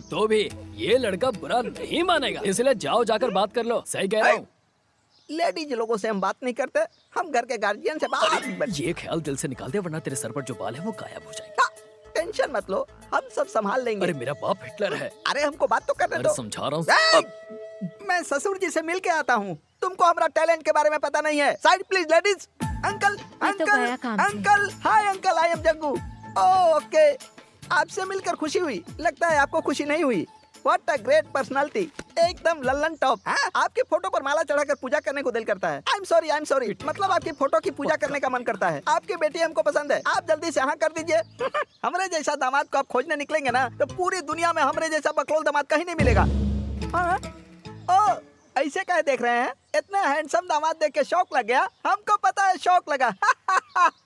तो भी ये लड़का बुरा नहीं मानेगा। इसलिए जाओ, जाकर बात कर लो। सही कह रहा हूँ। लेडीज लोगों से हम बात नहीं करते, हम घर के गार्जियन से बात। ये ख्याल दिल से निकाल दे, वरना तेरे सर पर जो बाल है वो गायब हो जाएंगे। टेंशन मत लो, हम सब संभाल लेंगे। अरे मेरा बाप हिटलर है। अरे हमको बात तो करने अरे दो। समझा रहा हूँ। मैं ससुर जी से मिल के आता हूँ। तुमको हमारा टैलेंट के बारे में पता नहीं है। Side please ladies. अंकल, तो गया काम से। Uncle, hi uncle, I am Jaggu. Okay, आपसे मिलकर खुशी हुई। लगता है आपको खुशी नहीं हुई। What a great personality, एकदम लल्लन टॉप। हाँ? आपके फोटो पर माला चढ़ाकर पूजा करने को दिल करता है। I'm sorry, मतलब आपकी फोटो की पूजा करने का मन करता है। आपकी बेटी हमको पसंद है, आप जल्दी से हाँ कर दीजिए। हमरे जैसा दामाद को आप खोजने निकलेंगे ना, तो पूरी दुनिया में हमरे जैसा बकलोल दामाद कहीं नहीं मिलेगा। हाँ? ओ, ऐसे क्या देख रहे हैं? इतना हैंडसम दामाद देख के शौक लग गया? हमको पता है शौक लगा।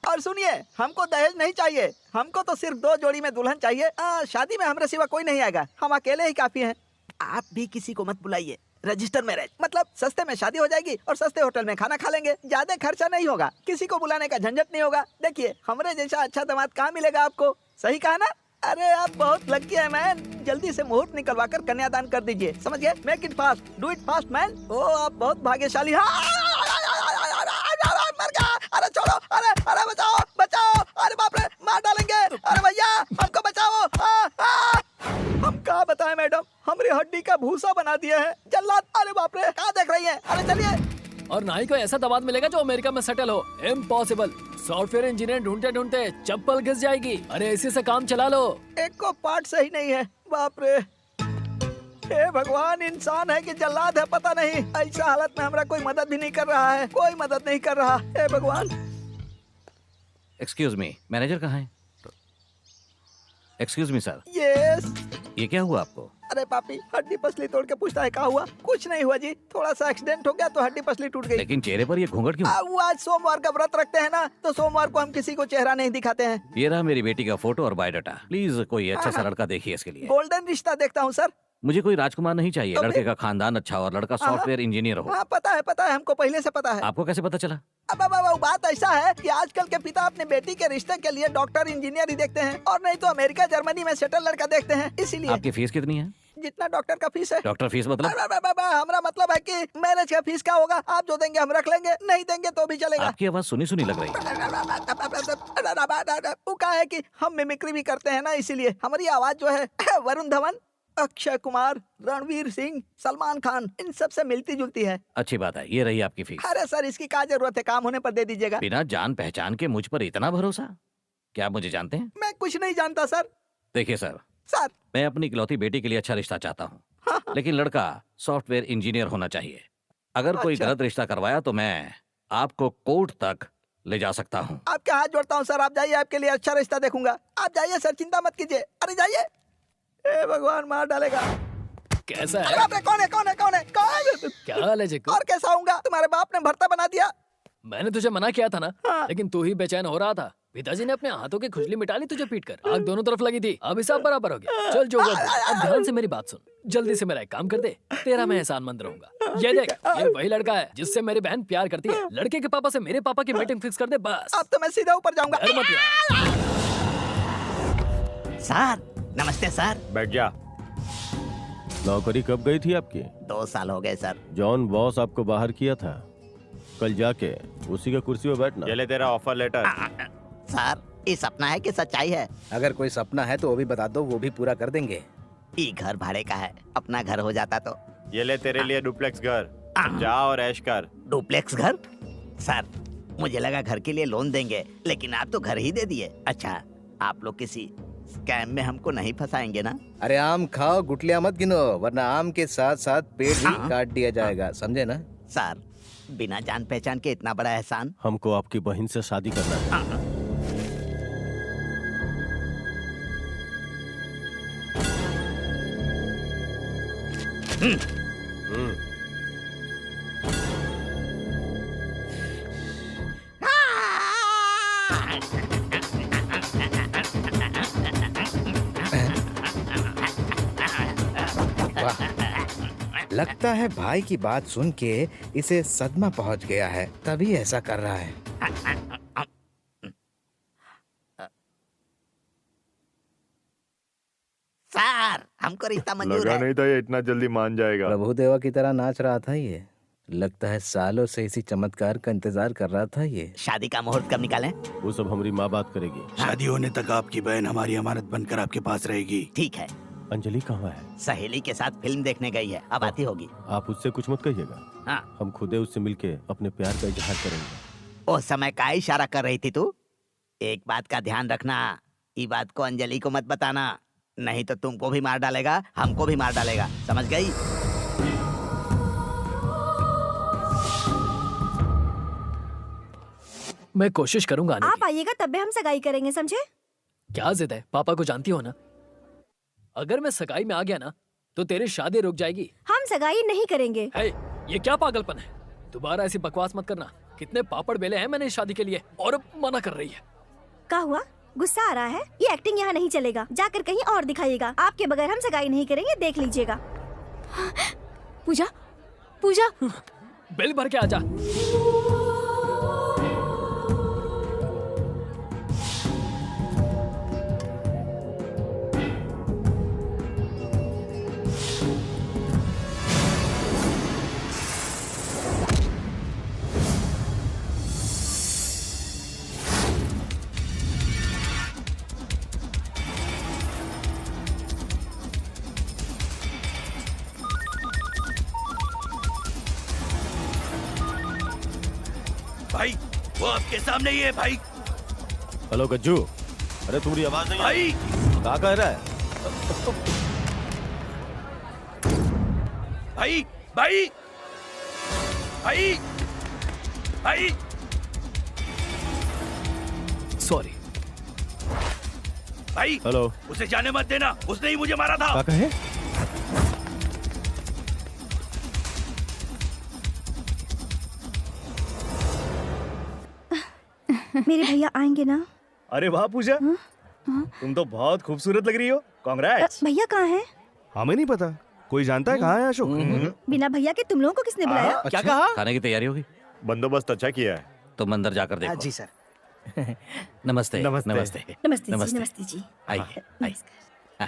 और सुनिए, हमको दहेज नहीं चाहिए, हमको तो सिर्फ 2 जोड़ी में दुल्हन चाहिए। शादी में हमरे सिवा कोई नहीं आएगा, हम अकेले ही काफी हैं। आप भी किसी को मत बुलाइए। रजिस्टर मैरिज मतलब सस्ते में शादी हो जाएगी और सस्ते होटल में खाना खा लेंगे। ज्यादा खर्चा नहीं होगा, किसी को बुलाने का झंझट नहीं होगा। देखिए, हमरे जैसा अच्छा दामाद कहाँ मिलेगा आपको? सही कहा ना? अरे आप बहुत लकी है मैन। जल्दी से मुहूर्त निकलवा कर कन्यादान कर दीजिए। समझ गए? Make it fast, do it fast man. ओ, आप बहुत भाग्यशाली। मर गया। अरे छोड़ो, अरे अरे बचाओ बचाओ। अरे बाप रे, मार डालेंगे। अरे भैया हमको बचाओ। हम क्या बताएं मैडम, हमरी हड्डी का भूसा बना दिया है जल्लाद। अरे बाप रे, कहाँ देख रही है? अरे चलिए। और ना ही कोई ऐसा दामाद मिलेगा जो अमेरिका में सेटल हो। इम्पॉसिबल। सॉफ्टवेयर इंजीनियर ढूंढते ढूंढते चप्पल घिस जाएगी। अरे इसी से काम चला लो। एक को पार्ट सही नहीं है। बाप रे, हे भगवान, इंसान है कि जल्लाद है पता नहीं। ऐसा हालत में हमारा कोई मदद भी नहीं कर रहा है, कोई मदद नहीं कर रहा। हे भगवान। एक्सक्यूज मी, मैनेजर कहाँ है? Excuse me sir, yes. ये क्या हुआ आपको? अरे पापी, हड्डी पसली तोड़ के पूछता है क्या हुआ? कुछ नहीं हुआ जी, थोड़ा सा एक्सीडेंट हो गया तो हड्डी पसली टूट गई। लेकिन चेहरे पर ये घूंघट क्यों? वो आज सोमवार का व्रत रखते हैं ना, तो सोमवार को हम किसी को चेहरा नहीं दिखाते हैं। ये रहा मेरी बेटी का फोटो और बायोडाटा। प्लीज कोई अच्छा सा लड़का देखिए इसके लिए। गोल्डन रिश्ता देखता हूँ सर। मुझे कोई राजकुमार नहीं चाहिए, तो लड़के का खानदान अच्छा और लड़का सॉफ्टवेयर इंजीनियर हो। हाँ पता है, हमको पहले से पता है। आपको कैसे पता चला? अब बात ऐसा है कि आजकल के पिता अपने बेटी के रिश्ते के लिए डॉक्टर इंजीनियर ही देखते हैं, और नहीं तो अमेरिका जर्मनी में सेटल लड़का देखते हैं। इसीलिए आपकी फीस कितनी है? जितना डॉक्टर का फीस है। डॉक्टर फीस मतलब? हमारा मतलब है कि मैरिज का फीस क्या होगा? आप जो देंगे हम रख लेंगे, नहीं देंगे तो भी चलेगा। आपकी आवाज सुनी सुनी लग रही है। वो क्या है कि हम मिमिक्री भी करते हैं ना, इसीलिए हमारी आवाज जो है वरुण धवन, अक्षय कुमार, रणवीर सिंह, सलमान खान, इन सब से मिलती जुलती है। अच्छी बात है, ये रही आपकी फीस। अरे सर, इसकी क्या जरूरत है, काम होने पर दे दीजिएगा। बिना जान पहचान के मुझ पर इतना भरोसा? क्या आप मुझे जानते हैं? मैं कुछ नहीं जानता सर। देखिए सर, सर मैं अपनी इकलौती बेटी के लिए अच्छा रिश्ता चाहता हूँ, लेकिन लड़का सॉफ्टवेयर इंजीनियर होना चाहिए। अगर कोई अच्छा। गलत रिश्ता करवाया तो मैं आपको कोर्ट तक ले जा सकता हूँ। आपके हाथ जोड़ता हूँ सर, आप जाइए, आपके लिए अच्छा रिश्ता देखूंगा। आप जाइए सर, चिंता मत कीजिए। अरे जाइए। ए भगवान, मार डालेगा। कैसा अरे है? बाप रे, कौन है? क्या हाल है जिक्कू? और कैसा आऊंगा? तुम्हारे बाप ने भर्ता बना दिया। मैंने तुझे मना किया था ना, लेकिन तू ही बेचैन हो रहा था। पिताजी ने अपने हाथों की खुजली मिटा ली तुझे पीटकर। आग दोनों तरफ लगी थी, अब हिसाब बराबर हो गया। चल जो हुआ, अब ध्यान से मेरी बात सुन। जल्दी से मेरा एक काम कर दे, तेरा मैं एहसानमंद रहूंगा। ये देख, ये वही लड़का है जिससे मेरी बहन प्यार करती है। लड़के के पापा से मेरे पापा की मीटिंग फिक्स कर दे बस। अब तो मैं सीधा ऊपर जाऊंगा। डर मत यार। सर नमस्ते सर। बैठ जा। नौकरी कब गई थी आपकी? 2 साल हो गए सर। जॉन बॉस आपको बाहर किया था, कल जाके उसी का कुर्सी पे बैठना। ये ले तेरा ऑफर लेटर। सर, ये सपना है कि सच्चाई है? अगर कोई सपना है तो वो भी बता दो, वो भी पूरा कर देंगे। ये घर भाड़े का है, अपना घर हो जाता तो। ये ले तेरे लिए डुप्लेक्स घर, जा और ऐश कर। डुप्लेक्स घर? सर, मुझे लगा घर के लिए लोन देंगे, लेकिन आप तो घर ही दे दिए। अच्छा, आप लोग किसी स्कैम में हमको नहीं फंसाएंगे ना? अरे आम खाओ, गुठलियां मत गिनो, वरना आम के साथ साथ पेट भी काट दिया जाएगा, समझे ना? सर, बिना जान पहचान के इतना बड़ा एहसान। हमको आपकी बहन से शादी करना है। लगता है भाई की बात सुन के इसे सदमा पहुंच गया है, तभी ऐसा कर रहा है। सर, हमको रिश्ता मंजूर लगा है। नहीं था ये इतना जल्दी मान जाएगा। प्रभु देवा की तरह नाच रहा था ये। लगता है सालों से इसी चमत्कार का इंतजार कर रहा था ये। शादी का मुहूर्त कब निकालें? वो सब हमारी माँ बात करेगी। शादी होने तक आपकी बहन हमारी अमानत बनकर आपके पास रहेगी। ठीक है। अंजलि कहाँ है? सहेली के साथ फिल्म देखने गई है, अब आती होगी। आप उससे कुछ मत कहिएगा। हाँ। हम खुदे उससे मिलके अपने प्यार का इजहार करेंगे। उस समय का इशारा कर रही थी तू? एक बात का ध्यान रखना, ये बात को अंजलि को मत बताना, नहीं तो तुमको भी मार डालेगा, हमको भी मार डालेगा, समझ गई? मैं कोशिश करूंगा आने आप आइएगा तब भी हम सगाई करेंगे, समझे? की। क्या जिद है? पापा को जानती हो ना? अगर मैं सगाई में आ गया ना तो तेरी शादी रुक जाएगी। हम सगाई नहीं करेंगे। है, ये क्या पागलपन है? दोबारा ऐसी बकवास मत करना। कितने पापड़ बेले हैं मैंने इस शादी के लिए, और अब मना कर रही है। क्या हुआ? गुस्सा आ रहा है? ये एक्टिंग यहाँ नहीं चलेगा, जाकर कहीं और दिखाइएगा। आपके बगैर हम सगाई नहीं करेंगे, देख लीजिएगा। पूजा, पूजा, बिल भर के आजा। भाई, वो आपके सामने ही है भाई। हेलो गज्जू, अरे तुम्हारी आवाज नहीं भाई, क्या कह रहा है? भाई, भाई, भाई, भाई। सॉरी भाई, हेलो, उसे जाने मत देना, उसने ही मुझे मारा था। क्या कहे? मेरे भैया आएंगे ना? अरे वाह पूजा, तुम तो बहुत खूबसूरत लग रही हो। कांग्रेट्स। भैया कहाँ हैं? हमें नहीं पता, कोई जानता है कहाँ है अशोक? बिना भैया के तुम लोगों को किसने बुलाया? क्या कहा? खाने की तैयारी होगी, बंदोबस्त अच्छा किया है। तुम अंदर जाकर देखो। जी सर। नमस्ते नमस्ते। नमस्ते नमस्ते जी, नमस्ते। नमस्ते जी। आइए आइए।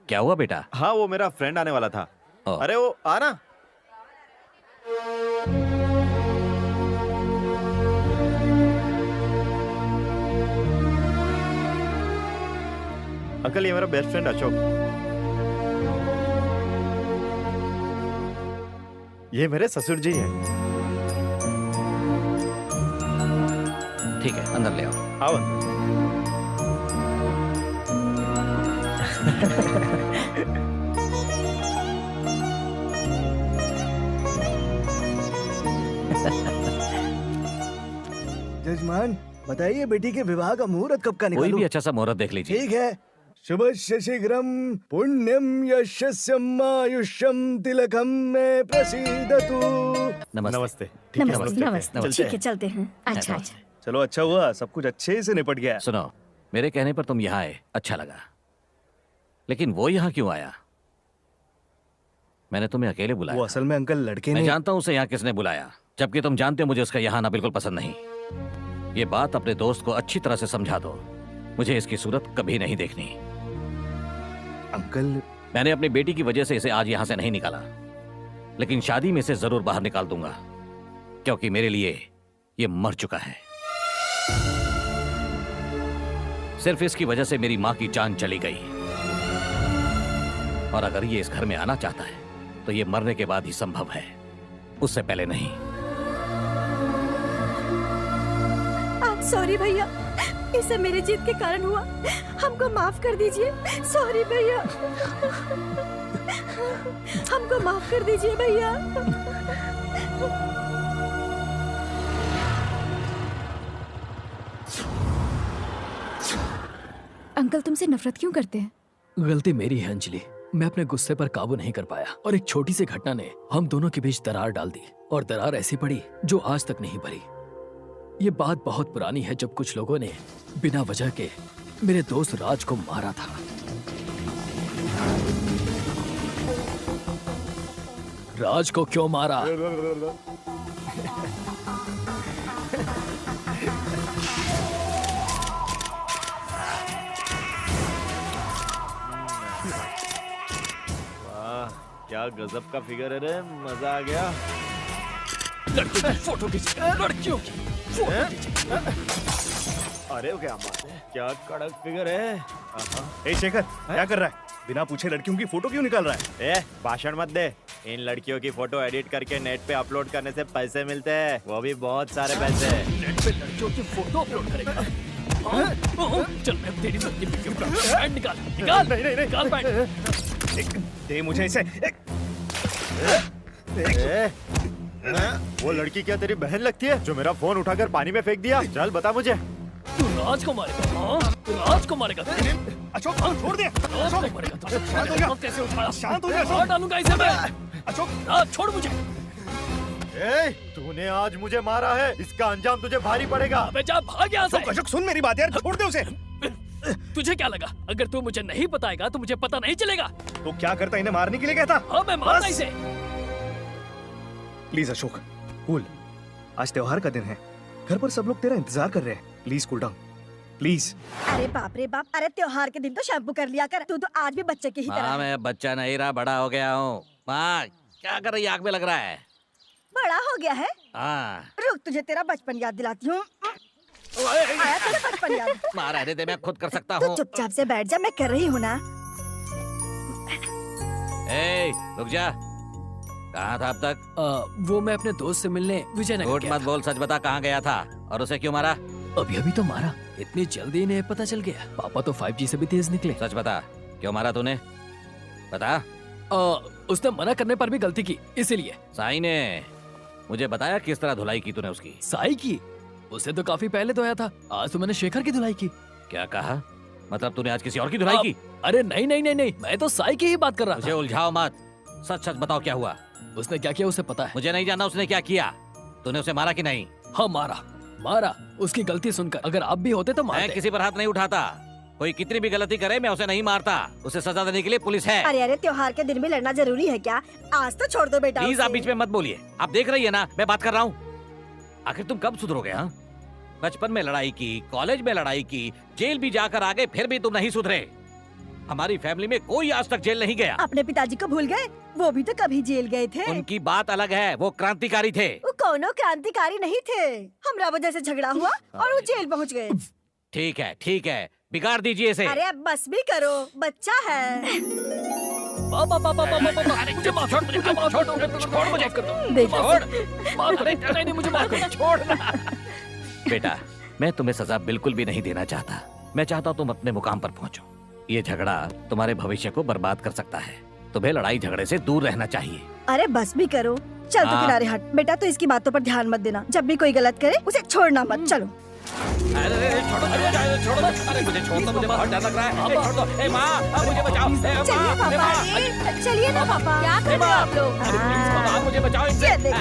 क्या हुआ बेटा? हाँ, वो मेरा फ्रेंड आने वाला था। ओ। अरे वो आना। अंकल, ये मेरा बेस्ट फ्रेंड अशोक। ये मेरे ससुर जी हैं। ठीक है, अंदर ले आओ। आओ। जजमान बताइए, बेटी के विवाह का मुहूर्त कब का कोई निकालूं? भी अच्छा सा मुहूर्त देख लीजिए। ठीक है। शुभ शीघ्रम पुण्यम यशस्यम आयुष्यम तिलकम में प्रसीदतु। नमस्ते। नमस्ते। ठीक है, नमस्ते नमस्ते। चलते ठीक है, चलते हैं। अच्छा अच्छा। चलो, अच्छा हुआ, सब कुछ अच्छे से निपट गया। सुनो, मेरे कहने पर तुम यहाँ आए, अच्छा लगा, लेकिन वो यहाँ क्यों आया? मैंने तुम्हें अकेले वो बुलाया। असल में अंकल लड़के मैं ने। जानता हूँ उसे यहाँ किसने बुलाया, जबकि तुम जानते हो मुझे उसका यहाँ आना बिल्कुल पसंद नहीं। ये बात अपने दोस्त को अच्छी तरह से समझा दो, मुझे इसकी सूरत कभी नहीं देखनी। अंकल, मैंने अपनी बेटी की वजह से इसे आज यहाँ से नहीं निकाला, लेकिन शादी में इसे जरूर बाहर निकाल दूंगा, क्योंकि मेरे लिए ये मर चुका है। सिर्फ इसकी वजह से मेरी माँ की जान चली गई, और अगर ये इस घर में आना चाहता है तो ये मरने के बाद ही संभव है, उससे पहले नहीं। सॉरी भैया, इसे मेरी जिद के कारण हुआ, हमको माफ कर दीजिए। सॉरी भैया, हमको माफ कर दीजिए भैया। अंकल तुमसे नफरत क्यों करते हैं? गलती मेरी है अंजलि, मैं अपने गुस्से पर काबू नहीं कर पाया और एक छोटी सी घटना ने हम दोनों के बीच दरार डाल दी, और दरार ऐसी पड़ी जो आज तक नहीं भरी। ये बात बहुत पुरानी है, जब कुछ लोगों ने बिना वजह के मेरे दोस्त राज को मारा था। राज को क्यों मारा? वाह, क्या गजब का फिगर है रे, मजा आ गया। लड़कियों की फोटो खींच, लड़कियों की फोटो खींच। अरे क्या बात है, क्या कड़क फिगर है। ए शेखर, क्या कर रहा है? बिना पूछे लड़कियों की फोटो क्यों निकाल रहा है? ए, भाषण मत दे। इन लड़कियों की फोटो एडिट करके नेट पे अपलोड करने से पैसे मिलते हैं, वो भी बहुत सारे पैसे। नेट पे लड़कियों की फोटो अपलोड करेगा? चल मैं तेरी लड़की पे कैमरा पैंट निकाल निकाल। नहीं नहीं निकाल पैंट। दे मुझे इसे। वो लड़की क्या तेरी बहन लगती है जो मेरा फोन उठाकर पानी में फेंक दिया? चल बता मुझे। तू राज को मारेगा? हाँ, तू राज को मारेगा? अशोक, छोड़ दे। राज को मारेगा तू? शांत हो जा। हाथ कैसे उठाया? शांत हो जा, अशोक। मार डालूंगा इसे मैं। अशोक, राज छोड़ मुझे। ए, तूने आज मुझे मारा है, इसका अंजाम तुझे भारी पड़ेगा। अबे जा भाग यहाँ से। अशोक सुन मेरी बात यार, छोड़ दे उसे। तुझे क्या लगा, अगर तू मुझे नहीं बताएगा तो मुझे पता नहीं चलेगा? तो क्या करता, इन्हें मारने के लिए कहता? हाँ, मैं मारता बस। इसे। Please Ashok, cool. आज त्योहार का दिन है, घर पर सब लोग तेरा इंतजार कर रहे हैं। Please cool down, please. अरे बाप रे बाप, अरे त्योहार के दिन तो शैम्पू कर लिया कर, तू तो आज भी बच्चे की ही तरह माँ, है। मैं बच्चा नहीं रहा, बड़ा हो गया हूँ। माँ, क्या कर रही है? आग में लग रहा है। बड़ा हो गया है? हाँ। रुक, तुझे तेरा बचपन याद दिलाती हूँ। आया तेरा बचपन याद? माँ रहने दे, मैं खुद कर सकता तू हूँ। चुपचाप से बैठ जा, मैं कर रही हूँ ना। ए, रुक जा। कहाँ था अब तक? वो मैं अपने दोस्त से मिलने विजयनगर झूठ गया मत था। बोल, सच बता, कहाँ गया था और उसे क्यों मारा? अभी अभी तो मारा, इतनी जल्दी इन्हें पता चल गया। पापा तो 5G से भी तेज निकले। सच बता, क्यों मारा तूने? बता। उसने मना करने पर भी गलती की, इसीलिए। साई ने मुझे बताया किस तरह धुलाई की तूने उसकी। साई की? उसे तो काफी पहले धोया था, आज तो मैंने शेखर की धुलाई की। क्या कहा? मतलब तूने आज किसी और की धुलाई की? अरे नहीं नहीं नहीं नहीं, मैं तो साई की ही बात कर रहा मुझे था। उलझाओ मत, सच सच बताओ क्या हुआ। उसने क्या किया उसे पता है? मुझे नहीं जानना उसने क्या किया। तूने उसे मारा कि नहीं? हाँ मारा, मारा उसकी गलती सुनकर। अगर आप भी होते तो मैं मारते। किसी पर हाथ नहीं उठाता। कोई कितनी भी गलती करे मैं उसे नहीं मारता। उसे सजा देने के लिए पुलिस है। अरे अरे, त्योहार के दिन भी लड़ना जरूरी है क्या? आज तो छोड़ दो बेटा प्लीज आप उसे। बीच में मत बोलिए। आप देख रही है ना मैं बात कर रहा हूँ। आखिर तुम कब सुधरोगे? हाँ, बचपन में लड़ाई की, कॉलेज में लड़ाई की, जेल भी जाकर आ गए, फिर भी तुम नहीं सुधरे। हमारी फैमिली में कोई आज तक जेल नहीं गया। अपने पिताजी को भूल गए? वो भी तो कभी जेल गए थे। उनकी बात अलग है, वो क्रांतिकारी थे। वो कोनो क्रांतिकारी नहीं थे। हमरा वजह से झगड़ा हुआ और वो जेल पहुंच गए। ठीक है, बिगाड़ दीजिए इसे। अरे अब बस भी करो, बच्चा है। पापा पापा पापा पापा मुझे माफ कर दो, छोड़ मुझे कर दो। देखो माफ करो, नहीं मुझे माफ करो, छोड़ना। बेटा, मैं तुम्हें सजा बिल्कुल भी नहीं देना चाहता। मैं चाहता हूँ तुम अपने मुकाम पर पहुँचो। ये झगड़ा तुम्हारे भविष्य को बर्बाद कर सकता है। तुम्हें लड़ाई झगड़े से दूर रहना चाहिए। अरे बस भी करो, चल तो हाँ। किनारे हट। बेटा तो इसकी बातों पर ध्यान मत देना। जब भी कोई गलत करे उसे छोड़ना मत। चलो अरे छोड़ो, अरे मुझे छोड़ दो, मुझे बहुत डर लग रहा है। छोड़ दो, ए माँ, मुझे बचाओ। चलिए पापा जी, चलिए ना पापा। क्या कर रहे हो आप लोग? अरे प्लीज माँ, मुझे बचाओ इनसे। ये देखो।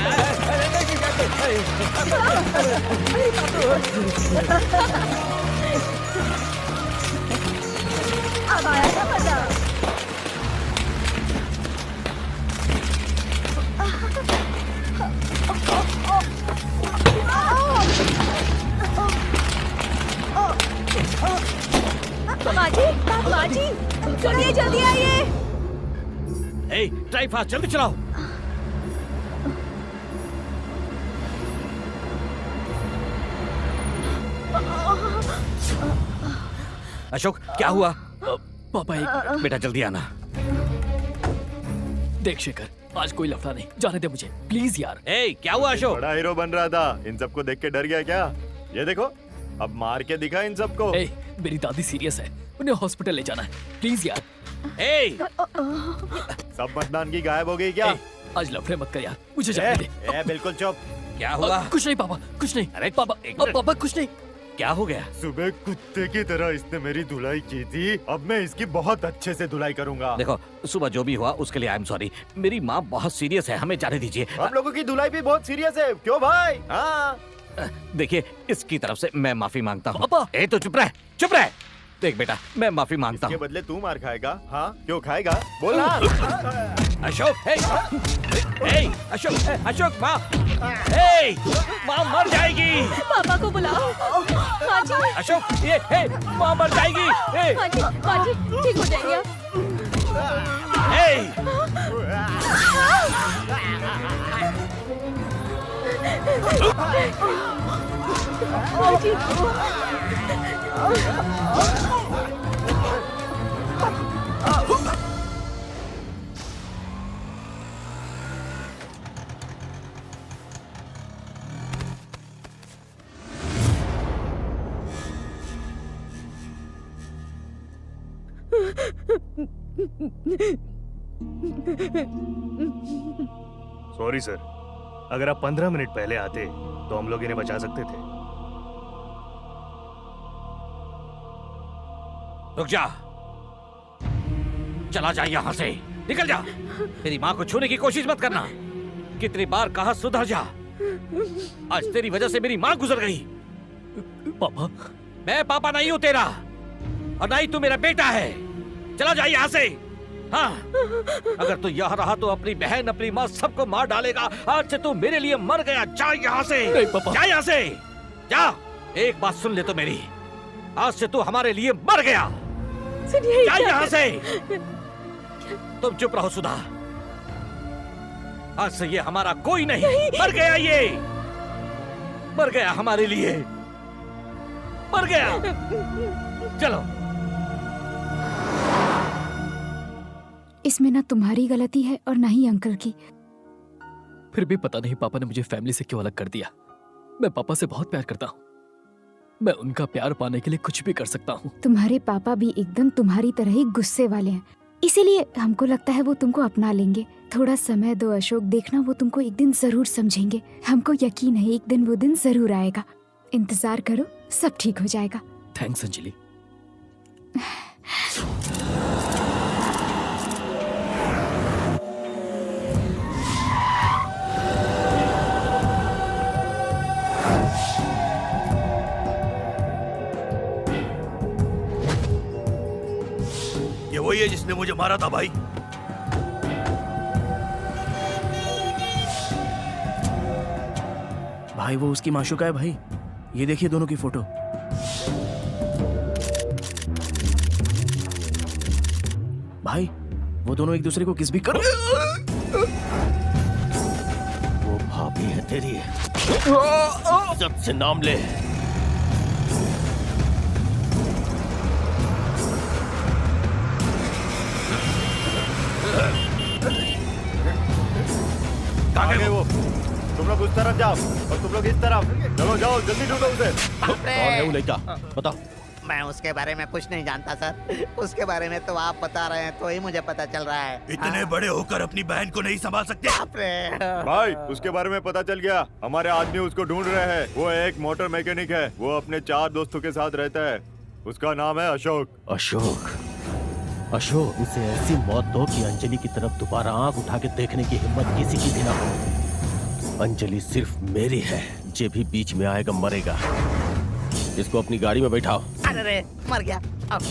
अब आया ना मजा। माँ जी, सुनिए, जल्दी आइए। ए, ड्राइव फास्ट, जल्दी चलाओ। अशोक, क्या हुआ? पापा एक बेटा जल्दी आना। देख शेखर, आज कोई लफड़ा नहीं, जाने दे मुझे प्लीज यार। ए, क्या हुआ अशोक? बड़ा हीरो बन रहा था, इन सबको देख के डर गया क्या? ये देखो, अब मार के दिखा इन सबको। ए, मेरी दादी सीरियस है, उन्हें हॉस्पिटल ले जाना है, प्लीज यार। ए, सब मतदान की गायब हो गई क्या? ए, आज लफड़े मत कर यार, मुझे जाने दे। बिल्कुल चुप। क्या हुआ? कुछ नहीं पापा, कुछ नहीं। अरे पापा, एक मिनट। पापा कुछ नहीं। क्या हो गया? सुबह कुत्ते की तरह इसने मेरी धुलाई की थी, अब मैं इसकी बहुत अच्छे से धुलाई करूंगा। देखो, सुबह जो भी हुआ उसके लिए आई एम सॉरी। मेरी माँ बहुत सीरियस है, हमें जाने दीजिए। हम लोगों की धुलाई भी बहुत सीरियस है, क्यों भाई? हाँ। देखिए, इसकी तरफ से मैं माफी मांगता हूँ। पापा। ए, तो चुप रह, चुप रह। देख बेटा, मैं माफी मांगता के हूँ। बदले तू मार खाएगा? हाँ, क्यों खाएगा? बोल ना। अशोक, अशोक, माँ, माँ मर जाएगी। पापा को बुलाओ। माँ जी, अशोक, ये, माँ मर जाएगी। माँ जी, ठीक हो जाएंगे आप। माँ जी, सॉरी सर, अगर आप 15 मिनट पहले आते तो हम लोग इन्हें बचा सकते थे। रुक जा, चला जा यहाँ से, निकल जा। तेरी माँ को छूने की कोशिश मत करना। कितनी बार कहा सुधर जा। आज तेरी वजह से मेरी माँ गुजर गई। पापा, मैं पापा नहीं हूँ तेरा, और ना ही तू मेरा बेटा है। चला जा यहाँ से। हाँ, अगर तू यहाँ रहा तो अपनी बहन, अपनी माँ, सबको मार डालेगा। आज से तू मेरे लिए मर गया। जा यहाँ से, नहीं पापा। जा यहाँ से, जा। एक बात सुन ले तो मेरी, आज से तू हमारे लिए मर गया। सुनिए, जा यहाँ से। तुम चुप रहो सुधा, आज से ये हमारा कोई नहीं। मर गया, ये मर गया हमारे लिए, मर गया। चलो। इसमें ना तुम्हारी गलती है और ना ही अंकल की। फिर भी पता नहीं पापा ने मुझे फैमिली से क्यों अलग कर दिया। मैं पापा से बहुत प्यार करता हूँ, मैं उनका प्यार पाने के लिए कुछ भी कर सकता हूँ। तुम्हारे पापा भी एकदम तुम्हारी तरह ही गुस्से वाले हैं, इसीलिए हमको लगता है वो तुमको अपना लेंगे। थोड़ा समय दो अशोक, देखना वो तुमको एक दिन जरूर समझेंगे। हमको यकीन है एक दिन वो दिन जरूर आएगा। इंतजार करो, सब ठीक हो जाएगा। थैंक्स अंजलि। वही है जिसने मुझे मारा था भाई। भाई वो उसकी माशूका है भाई, ये देखिए दोनों की फोटो। भाई वो दोनों एक दूसरे को किस भी कर। वो भाभी है तेरी, इज्जत से नाम ले। कहाँ गए वो? तुम लोग उस तरफ जाओ और तुम लोग इस तरफ। चलो जाओ, जल्दी ढूंढो उसे। कौन है वो लड़का? बताओ। मैं उसके बारे में कुछ नहीं जानता सर, उसके बारे में तो आप बता रहे हैं तो ही मुझे पता चल रहा है। इतने बड़े होकर अपनी बहन को नहीं संभाल सकते? भाई उसके बारे में पता चल गया, हमारे आदमी उसको ढूंढ रहे हैं। वो एक मोटर मैकेनिक है, वो अपने 4 दोस्तों के साथ रहता है। उसका नाम है अशोक। अशोक, अशोक, उसे ऐसी मौत दो कि अंजलि की तरफ दोबारा आंख उठा के देखने की हिम्मत किसी की भी ना हो। अंजलि सिर्फ मेरी है, जे भी बीच में आएगा मरेगा। इसको अपनी गाड़ी में बैठाओ। अरे रे, मर गया अब।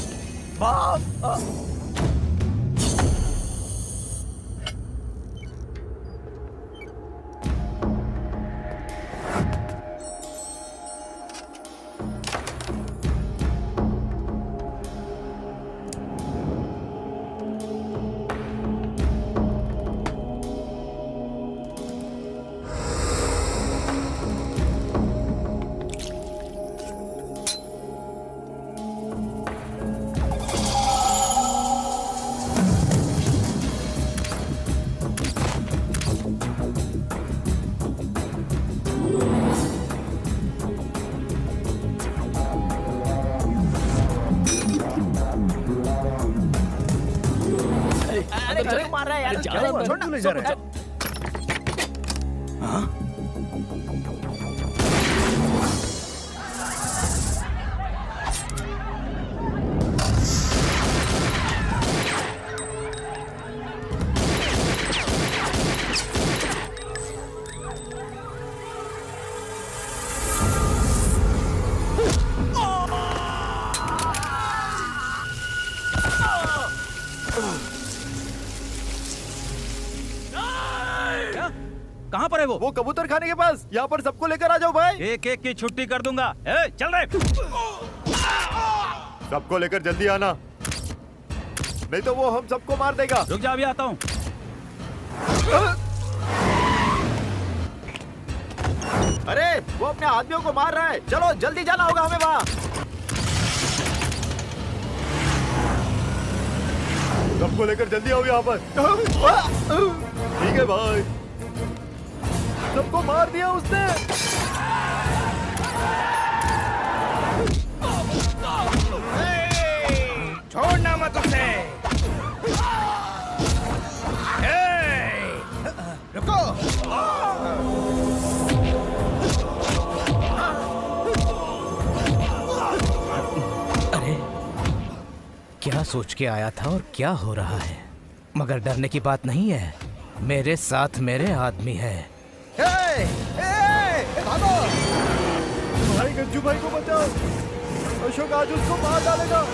मार रहा है यार, क्यों ले जा रहे हैं? कहाँ पर है वो? वो कबूतर खाने के पास। यहाँ पर सबको लेकर आ जाओ भाई। एक एक की छुट्टी कर दूंगा। ए, चल रहे। सबको लेकर जल्दी आना, नहीं तो वो हम सबको मार देगा। रुक जा, अभी आता हूँ। अरे वो अपने आदमियों को मार रहा है, चलो जल्दी जाना होगा हमें वहाँ। सबको लेकर जल्दी आओ यहाँ पर। ठीक है भाई, सबको मार दिया उसने। छोड़ना मत उसे। रुको। अरे क्या सोच के आया था और क्या हो रहा है? मगर डरने की बात नहीं है, मेरे साथ मेरे आदमी है। भागो भाई, गज्जू भाई को बचाओ। अशोक आज उसको मार डालेगा।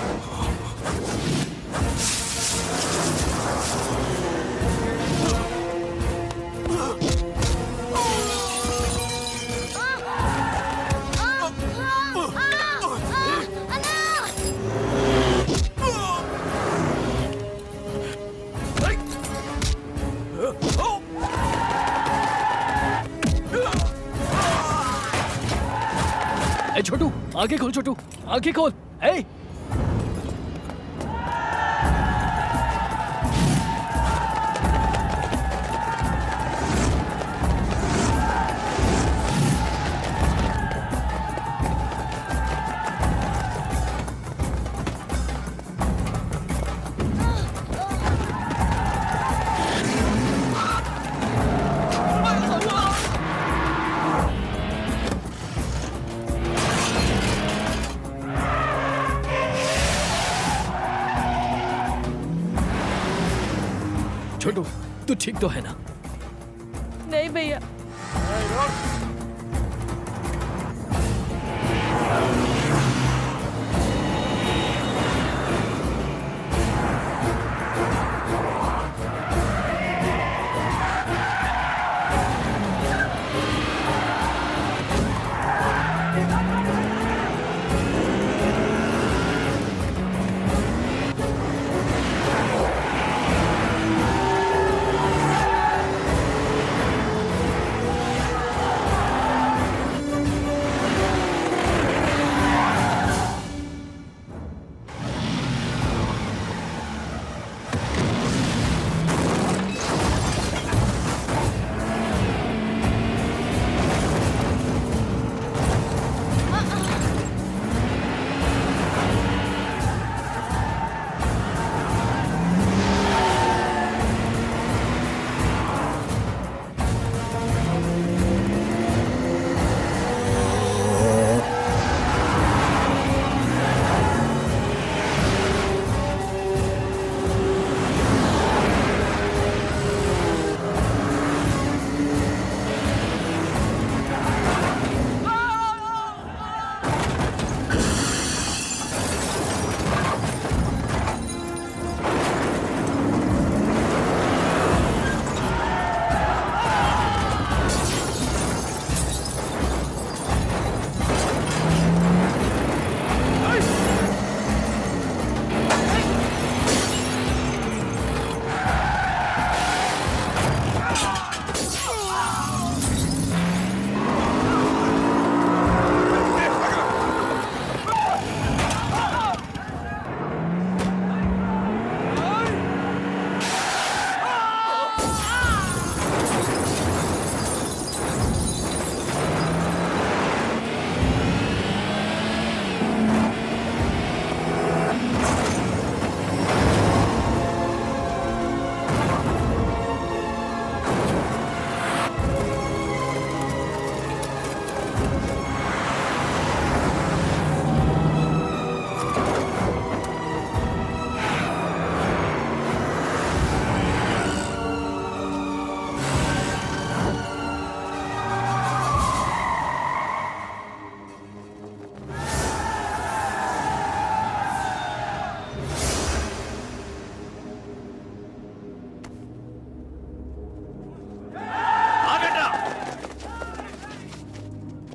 छोटू आगे खोल, छोटू आगे खोल। ए छोटू, तू ठीक तो है ना? नहीं भैया।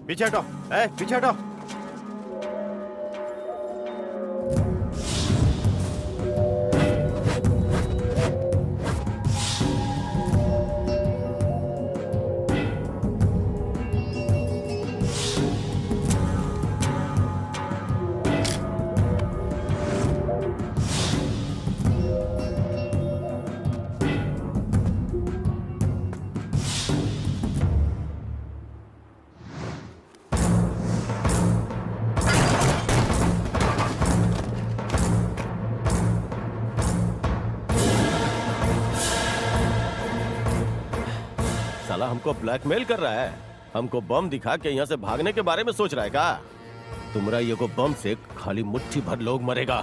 पीछे हटो, पीछे हटो। साला हमको ब्लैकमेल कर रहा है, हमको बम दिखा के यहाँ से भागने के बारे में सोच रहा है का? तुमरा ये को बम से खाली मुट्ठी भर लोग मरेगा,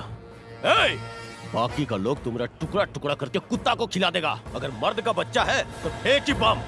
बाकी का लोग तुमरा टुकड़ा टुकड़ा करके कुत्ता को खिला देगा। अगर मर्द का बच्चा है तो फेंक ही बम।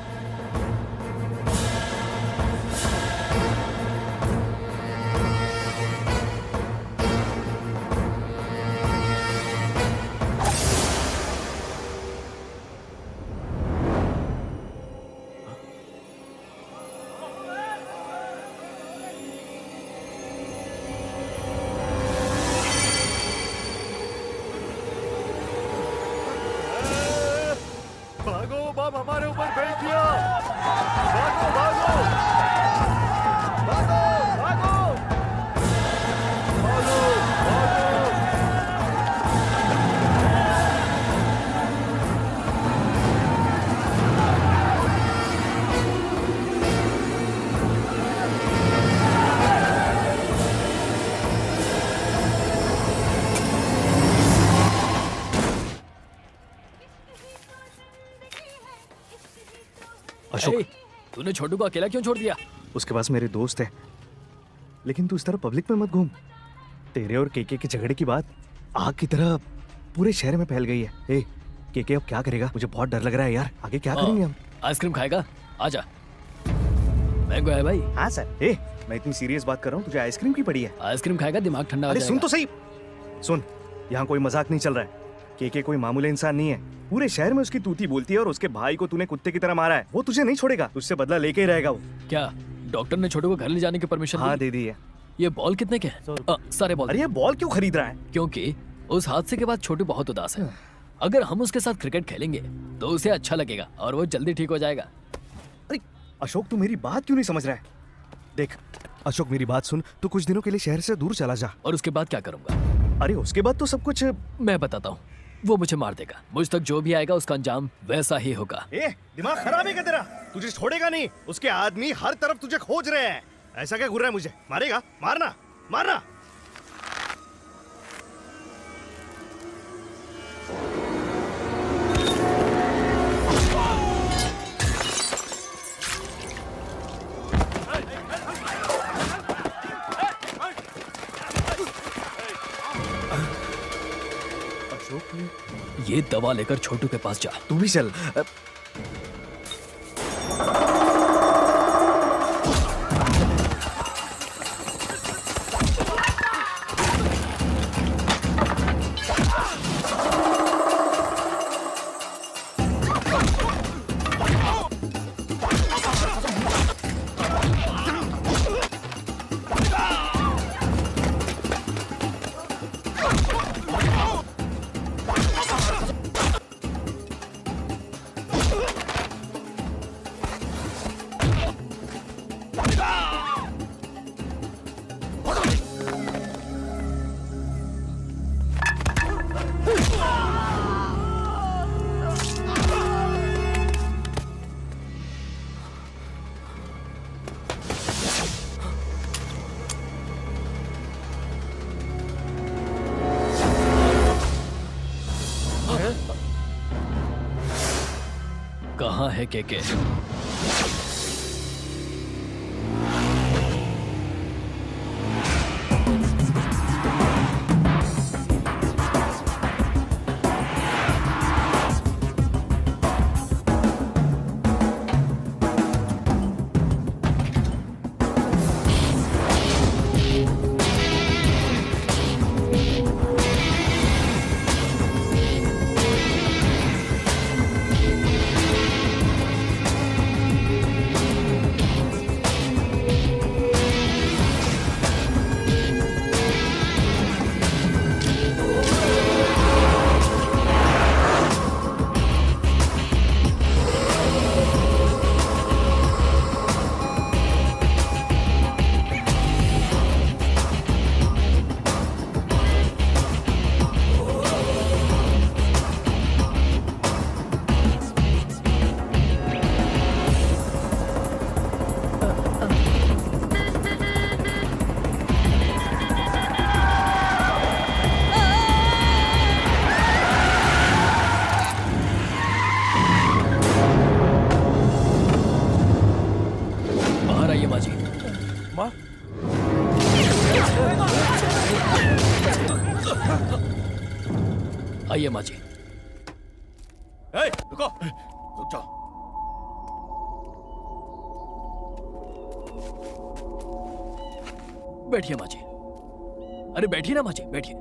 भागो, बम हमारे ऊपर फेंक दिया। भागो भागो भागो भागो भागो भागो। अशोक, तूने छोटू को अकेला क्यों छोड़ दिया? उसके पास मेरे दोस्त है, लेकिन तू इस तरह पब्लिक में मत घूम। तेरे और केके के झगड़े की बात आग की तरह पूरे शहर में फैल गई है। ए, केके अब क्या करेगा? मुझे बहुत डर लग रहा है यार, आगे क्या करेंगे हम? आइसक्रीम खाएगा? आजा। मैंगो है भाई। हाँ सर। ए, मैं इतनी सीरियस बात कर रहा हूँ, तुझे आइसक्रीम की पड़ी है? आइसक्रीम खाएगा दिमाग ठंडा हो अरे जाएगा। सुन तो सही, सुन, यहाँ कोई मजाक नहीं चल रहा है। केके कोई मामूली इंसान नहीं है, पूरे शहर में उसकी तूती बोलती है और उसके भाई को तूने कुत्ते की तरह मारा है। वो तुझे नहीं छोड़ेगा, तुझसे बदला लेके ही रहेगा वो। क्या डॉक्टर ने छोटू को घर ले जाने की परमिशन हाँ दे दी है। ये बॉल कितने के हैं? सारे बॉल। अरे ये बॉल क्यों खरीद रहा है? क्योंकि उस हादसे के बाद छोटू बहुत उदास है। अगर हम उसके साथ क्रिकेट खेलेंगे तो उसे अच्छा लगेगा और वो जल्दी ठीक हो जाएगा। अरे अशोक, तू मेरी बात क्यों नहीं समझ रहा है? देख अशोक, मेरी बात सुन, तू कुछ दिनों के लिए शहर से दूर चला जा। और उसके बाद क्या करूंगा? अरे उसके बाद तो सब कुछ मैं बताता हूँ। वो मुझे मार देगा। मुझ तक जो भी आएगा उसका अंजाम वैसा ही होगा। ए, दिमाग खराब है क्या तेरा? तुझे छोड़ेगा नहीं, उसके आदमी हर तरफ तुझे खोज रहे हैं। ऐसा क्या घूर रहा है मुझे? मारेगा? मारना मारना। ये दवा लेकर छोटू के पास जा। तू भी चल। कहाँ है केके? माँ आइए माँ जी। रुको, रुक जाओ। बैठिए माँ जी। अरे बैठिए ना माँ जी, बैठिए।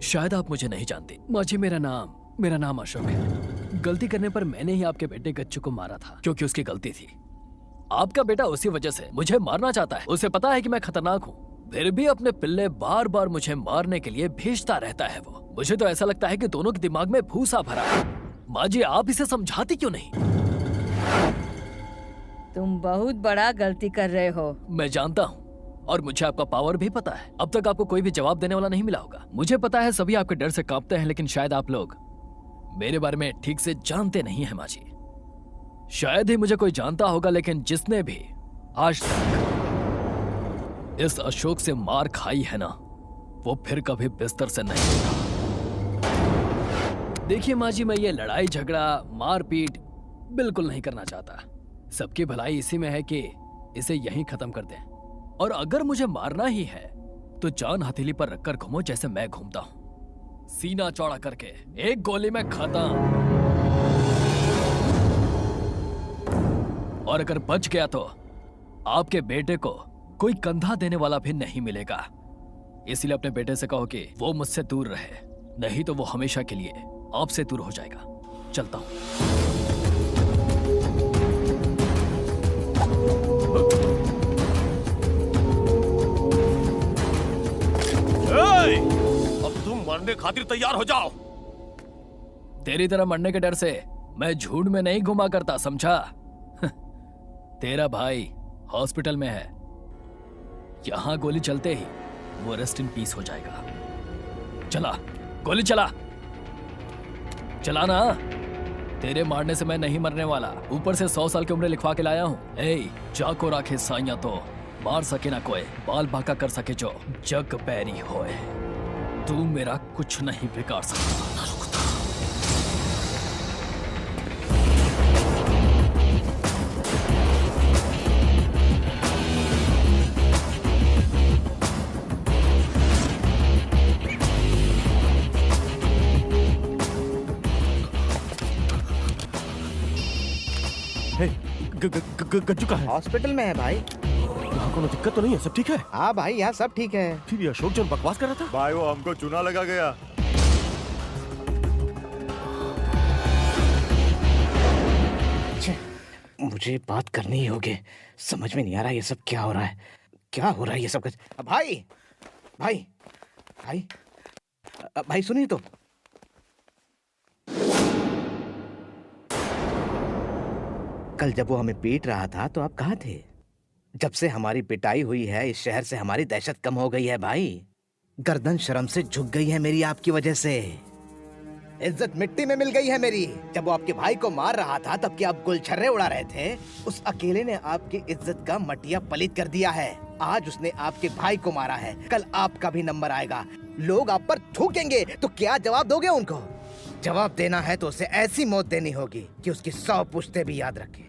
शायद आप मुझे नहीं जानते माँ जी, मेरा नाम अशोक है। गलती करने पर मैंने ही आपके बेटे गच्चू को मारा था, क्योंकि उसकी गलती थी। आपका बेटा उसी वजह से मुझे मारना चाहता है। उसे पता है कि मैं खतरनाक हूँ, फिर भी अपने पिल्ले बार बार मुझे मारने के लिए भेजता रहता है वो। मुझे तो ऐसा लगता है कि दोनों के दिमाग में भूसा भरा है। माँ जी, आप इसे समझाती क्यों नहीं? तुम बहुत बड़ा गलती कर रहे हो। मैं जानता हूँ, और मुझे आपका पावर भी पता है। अब तक आपको कोई भी जवाब देने वाला नहीं मिला होगा। मुझे पता है सभी आपके डर से कांपते हैं, लेकिन शायद आप लोग मेरे बारे में ठीक से जानते नहीं हैं माँ जी। शायद ही मुझे कोई जानता होगा, लेकिन जिसने भी आज तक इस अशोक से मार खाई है ना, वो फिर कभी बिस्तर से नहीं उठा। देखिए माँ जी, मैं ये लड़ाई झगड़ा मारपीट बिल्कुल नहीं करना चाहता। सबकी भलाई इसी में है कि इसे यहीं खत्म कर दें। और अगर मुझे मारना ही है तो जान हथेली पर रखकर घूमो, जैसे मैं घूमता हूं, सीना चौड़ा करके, एक गोली में खत्म। और अगर बच गया तो आपके बेटे को कोई कंधा देने वाला भी नहीं मिलेगा। इसलिए अपने बेटे से कहो कि वो मुझसे दूर रहे, नहीं तो वो हमेशा के लिए आपसे दूर हो जाएगा। चलता हूं। अब तुम मरने खातिर तैयार हो जाओ। तेरी तरह मरने के डर से मैं झूठ में नहीं घुमा करता, समझा? तेरा भाई हॉस्पिटल में है। यहां गोली चलते ही वो रेस्ट इन पीस हो जाएगा। चला, गोली चला, चला ना। तेरे मारने से मैं नहीं मरने वाला, ऊपर से 100 साल की उम्र लिखवा के लाया हूँ। जाको राखे साइया तो मार सके ना कोई, बाल बांका कर सके जो जग पैरी होए। तू मेरा कुछ नहीं बिगाड़ सकता। गज्जू का है? हॉस्पिटल में है भाई। यहाँ कोनो दिक्कत तो नहीं है? सब ठीक है? हाँ भाई, यहाँ सब ठीक है। फिर ये अशोक जो बकवास कर रहा था? भाई वो हमको चूना लगा गया। मुझे बात करनी ही होगी। समझ में नहीं आ रहा ये सब क्या हो रहा है, क्या हो रहा है ये सब। भाई भाई भाई भाई सुनिए तो। कल जब वो हमें पीट रहा था तो आप कहाँ थे? जब से हमारी पिटाई हुई है इस शहर से हमारी दहशत कम हो गई है भाई। गर्दन शर्म से झुक गई है मेरी आपकी वजह से। इज्जत मिट्टी में मिल गई है मेरी। जब वो आपके भाई को मार रहा था तब कि आप गुलछर्रे उड़ा रहे थे, उस अकेले ने आपकी इज्जत का मटिया पलित कर दिया है। आज उसने आपके भाई को मारा है, कल आपका भी नंबर आएगा। लोग आप पर थूकेंगे तो क्या जवाब दोगे उनको? जवाब देना है तो उसे ऐसी मौत देनी होगी कि उसकी 100 पुश्ते भी याद रखे।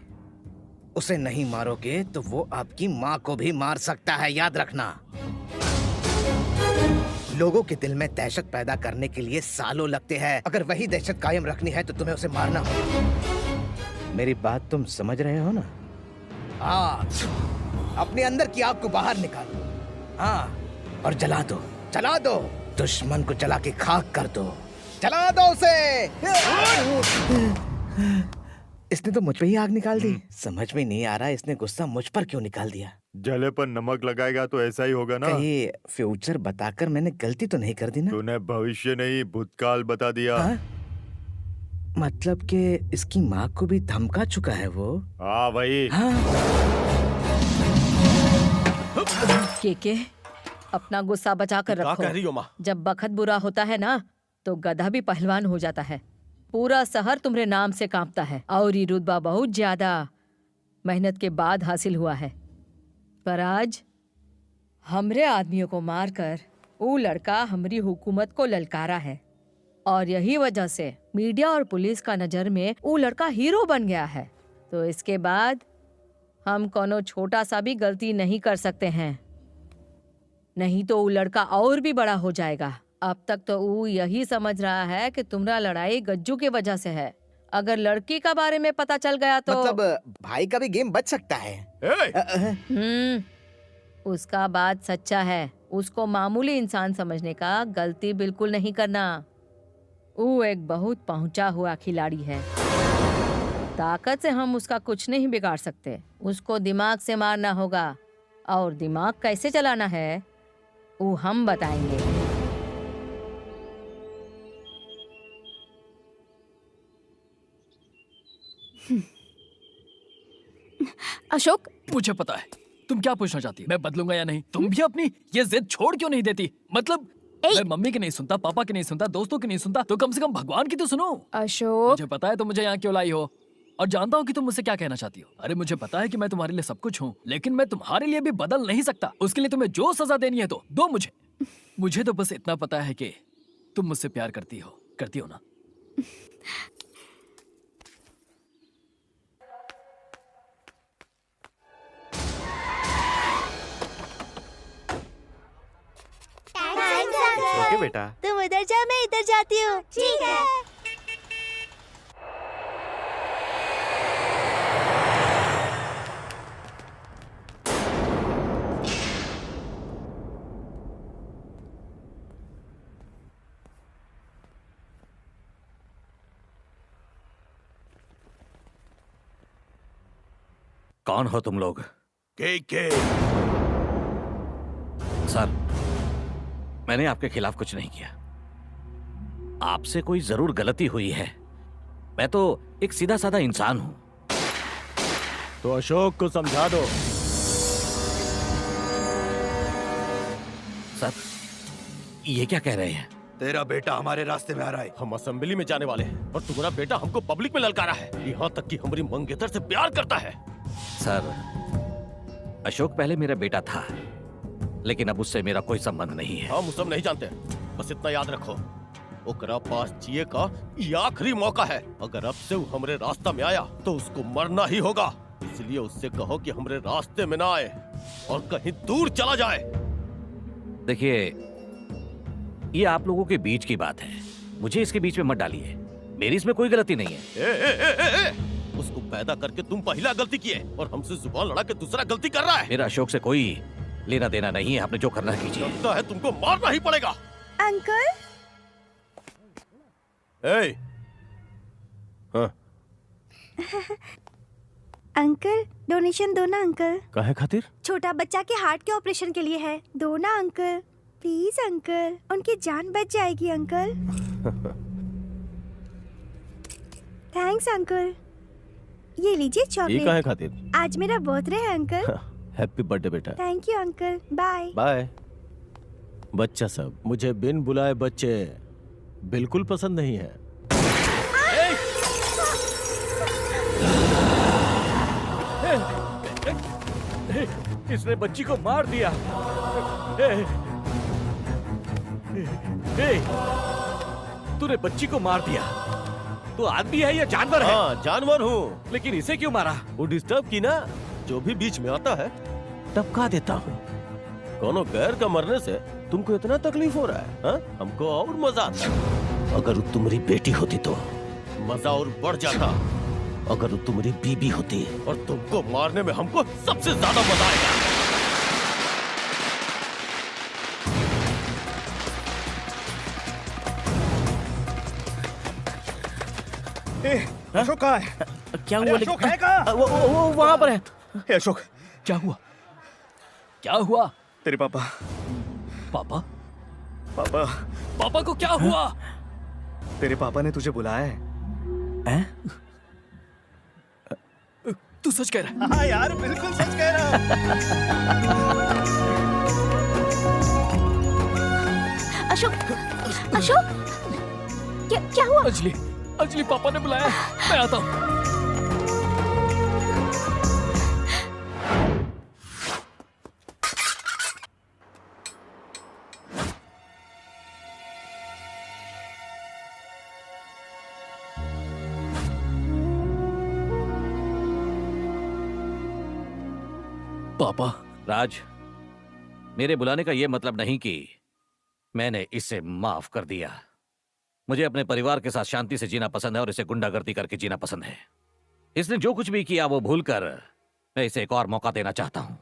उसे नहीं मारोगे तो वो आपकी माँ को भी मार सकता है, याद रखना। लोगों के दिल में दहशत पैदा करने के लिए सालों लगते हैं। अगर वही दहशत कायम रखनी है तो तुम्हें उसे मारना होगा। मेरी बात तुम समझ रहे हो ना? आग, अपने अंदर की आग को बाहर निकालो। हाँ, और जला दो, जला दो। दुश्मन को जला के खाक कर दो, जला दो उसे। इसने तो मुझ पे ही आग निकाल दी। समझ में नहीं आ रहा इसने गुस्सा मुझ पर क्यों निकाल दिया। जले पर नमक लगाएगा तो ऐसा ही होगा ना। कहीं फ्यूचर बताकर मैंने गलती तो नहीं कर दी ना? तूने भविष्य नहीं भूतकाल बता दिया। हाँ? मतलब कि इसकी माँ को भी धमका चुका है वो? हाँ भाई। हाँ? के अपना गुस्सा बचा कर क्या रखो। कह रही हो माँ? जब बखत बुरा होता है ना तो गधा भी पहलवान हो जाता है। पूरा शहर तुम्हारे नाम से कांपता है, और ये रुतबा बहुत ज्यादा मेहनत के बाद हासिल हुआ है। पर आज हमरे आदमियों को मारकर वो लड़का हमारी हुकूमत को ललकारा है, और यही वजह से मीडिया और पुलिस का नजर में वो लड़का हीरो बन गया है। तो इसके बाद हम कोनो छोटा सा भी गलती नहीं कर सकते हैं, नहीं तो वो लड़का और भी बड़ा हो जाएगा। अब तक तो वो यही समझ रहा है कि तुम्हारा लड़ाई गज्जू की वजह से है। अगर लड़की का बारे में पता चल गया तो मतलब भाई का भी गेम बच सकता है। उसका बात सच्चा है। उसको मामूली इंसान समझने का गलती बिल्कुल नहीं करना। वो एक बहुत पहुंचा हुआ खिलाड़ी है। ताकत से हम उसका कुछ नहीं बिगाड़ सकते। उसको दिमाग से मारना होगा, और दिमाग कैसे चलाना है वो हम बताएंगे। अशोक, मुझे पता है तुम क्या पूछना चाहती है। मैं बदलूंगा या नहीं? तुम भी अपनी ये जिद छोड़ क्यों नहीं देती? मतलब मैं मम्मी की नहीं सुनता, पापा की नहीं सुनता, दोस्तों की नहीं सुनता, तो कम से कम भगवान की तो सुनो। अशोक, मुझे पता है तुम मुझे यहाँ क्यों लाई हो, और जानता हूँ कि तुम मुझसे क्या कहना चाहती हो। अरे मुझे पता है कि मैं तुम्हारे लिए सब कुछ हूँ, लेकिन मैं तुम्हारे लिए भी बदल नहीं सकता। उसके लिए तुम्हें जो सजा देनी है तो दो मुझे। मुझे तो बस इतना पता है कि तुम मुझसे प्यार करती हो ना? ओके बेटा। तुम उधर जा, मैं इधर जाती हूँ। ठीक है। कौन हो तुम लोग? के सर, मैंने आपके खिलाफ कुछ नहीं किया। आपसे कोई जरूर गलती हुई है। मैं तो एक सीधा साधा इंसान हूं। तो अशोक को समझा दो। सर, ये क्या कह रहे हैं? तेरा बेटा हमारे रास्ते में आ रहा है। हम असेंबली में जाने वाले हैं और तुम्हारा बेटा हमको पब्लिक में ललकारा है, यहाँ तक कि हमारी मंगेतर से प्यार करता है। सर, अशोक पहले मेरा बेटा था, लेकिन अब उससे मेरा कोई संबंध नहीं है। हम सब नहीं जानते, बस इतना याद रखो, ओकरा पास जिए का ये आखिरी मौका है। अगर अब से वो हमरे रास्ता में आया तो उसको मरना ही होगा। इसलिए उससे कहो कि हमरे रास्ते में ना आए और कहीं दूर चला जाए। देखिए, ये आप लोगों के बीच की बात है, मुझे इसके बीच में मत डालिए। मेरी इसमें कोई गलती नहीं है। उसको पैदा करके तुम पहला गलती किए और हमसे जुबान लड़ा के दूसरा गलती कर रहा है। मेरा अशोक से कोई लेना देना नहीं है। आपने जो करना कीजिए। लगता है तुमको मारना ही पड़ेगा। अंकल, हाँ। अंकल डोनेशन दो ना अंकल। काहे खातिर? छोटा बच्चा के हार्ट के ऑपरेशन के लिए है, दो ना अंकल, प्लीज अंकल, उनकी जान बच जाएगी अंकल। Thanks uncle. ये लीजिए ये काहे चॉकलेट। खातिर? आज मेरा बर्थडे है अंकल। हैप्पी बर्थडे बेटा। Thank you uncle, bye bye. बच्चा सब, मुझे बिन बुलाए बच्चे बिल्कुल पसंद नहीं है। इसने बच्ची को मार दिया। तूने बच्ची को मार दिया। तू आदमी है या जानवर है? हाँ, जानवर हूँ। लेकिन इसे क्यों मारा? वो डिस्टर्ब की ना, जो भी बीच में आता है टपका देता हूँ। कोनो गैर का मरने से तुमको इतना तकलीफ हो रहा है, हाँ? हमको और मजा आता है। अगर वो तुम्हारी बेटी होती तो मजा और बढ़ जाता। अगर वो तुम्हारी बीबी होती और तुमको मारने में हमको सबसे ज्यादा मजा आएगा। अशोक कहाँ है? क्या अरे हुआ? अशोक है कहाँ? वो वहाँ पर है। हे अशोक, क्या हुआ? क्या हुआ? तेरे पापा पापा? पापा पापा को क्या हुआ? तेरे पापा ने तुझे बुलाया है। हैं? तू सच कह रहा है? हाँ यार, बिल्कुल सच कह रहा हूँ। अशोक, अशोक, क्या हुआ? अंजलि पापा ने बुलाया। मैं आता हूँ। पापा। राज, मेरे बुलाने का यह मतलब नहीं कि मैंने इसे माफ कर दिया। मुझे अपने परिवार के साथ शांति से जीना पसंद है और इसे गुंडागर्दी करके जीना पसंद है। इसने जो कुछ भी किया वो भूलकर मैं इसे एक और मौका देना चाहता हूं।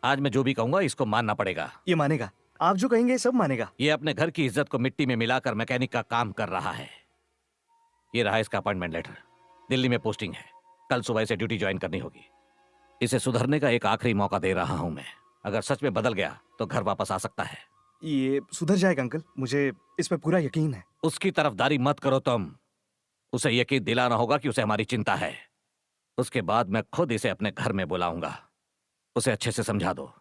आज मैं जो भी कहूंगा इसको मानना पड़ेगा। ये मानेगा, आप जो कहेंगे सब मानेगा। ये अपने घर की इज्जत को मिट्टी में मिलाकर मैकेनिक का काम कर रहा है। ये रहा इसका अपॉइंटमेंट लेटर। दिल्ली में पोस्टिंग है, कल सुबह इसे ड्यूटी ज्वाइन करनी होगी। इसे सुधरने का एक आखिरी मौका दे रहा हूं मैं। अगर सच में बदल गया तो घर वापस आ सकता है। ये सुधर जाएगा अंकल, मुझे इस पे पूरा यकीन है। उसकी तरफदारी मत करो तुम। उसे यकीन दिलाना होगा कि उसे हमारी चिंता है। उसके बाद मैं खुद इसे अपने घर में बुलाऊंगा। उसे अच्छे से समझा दो।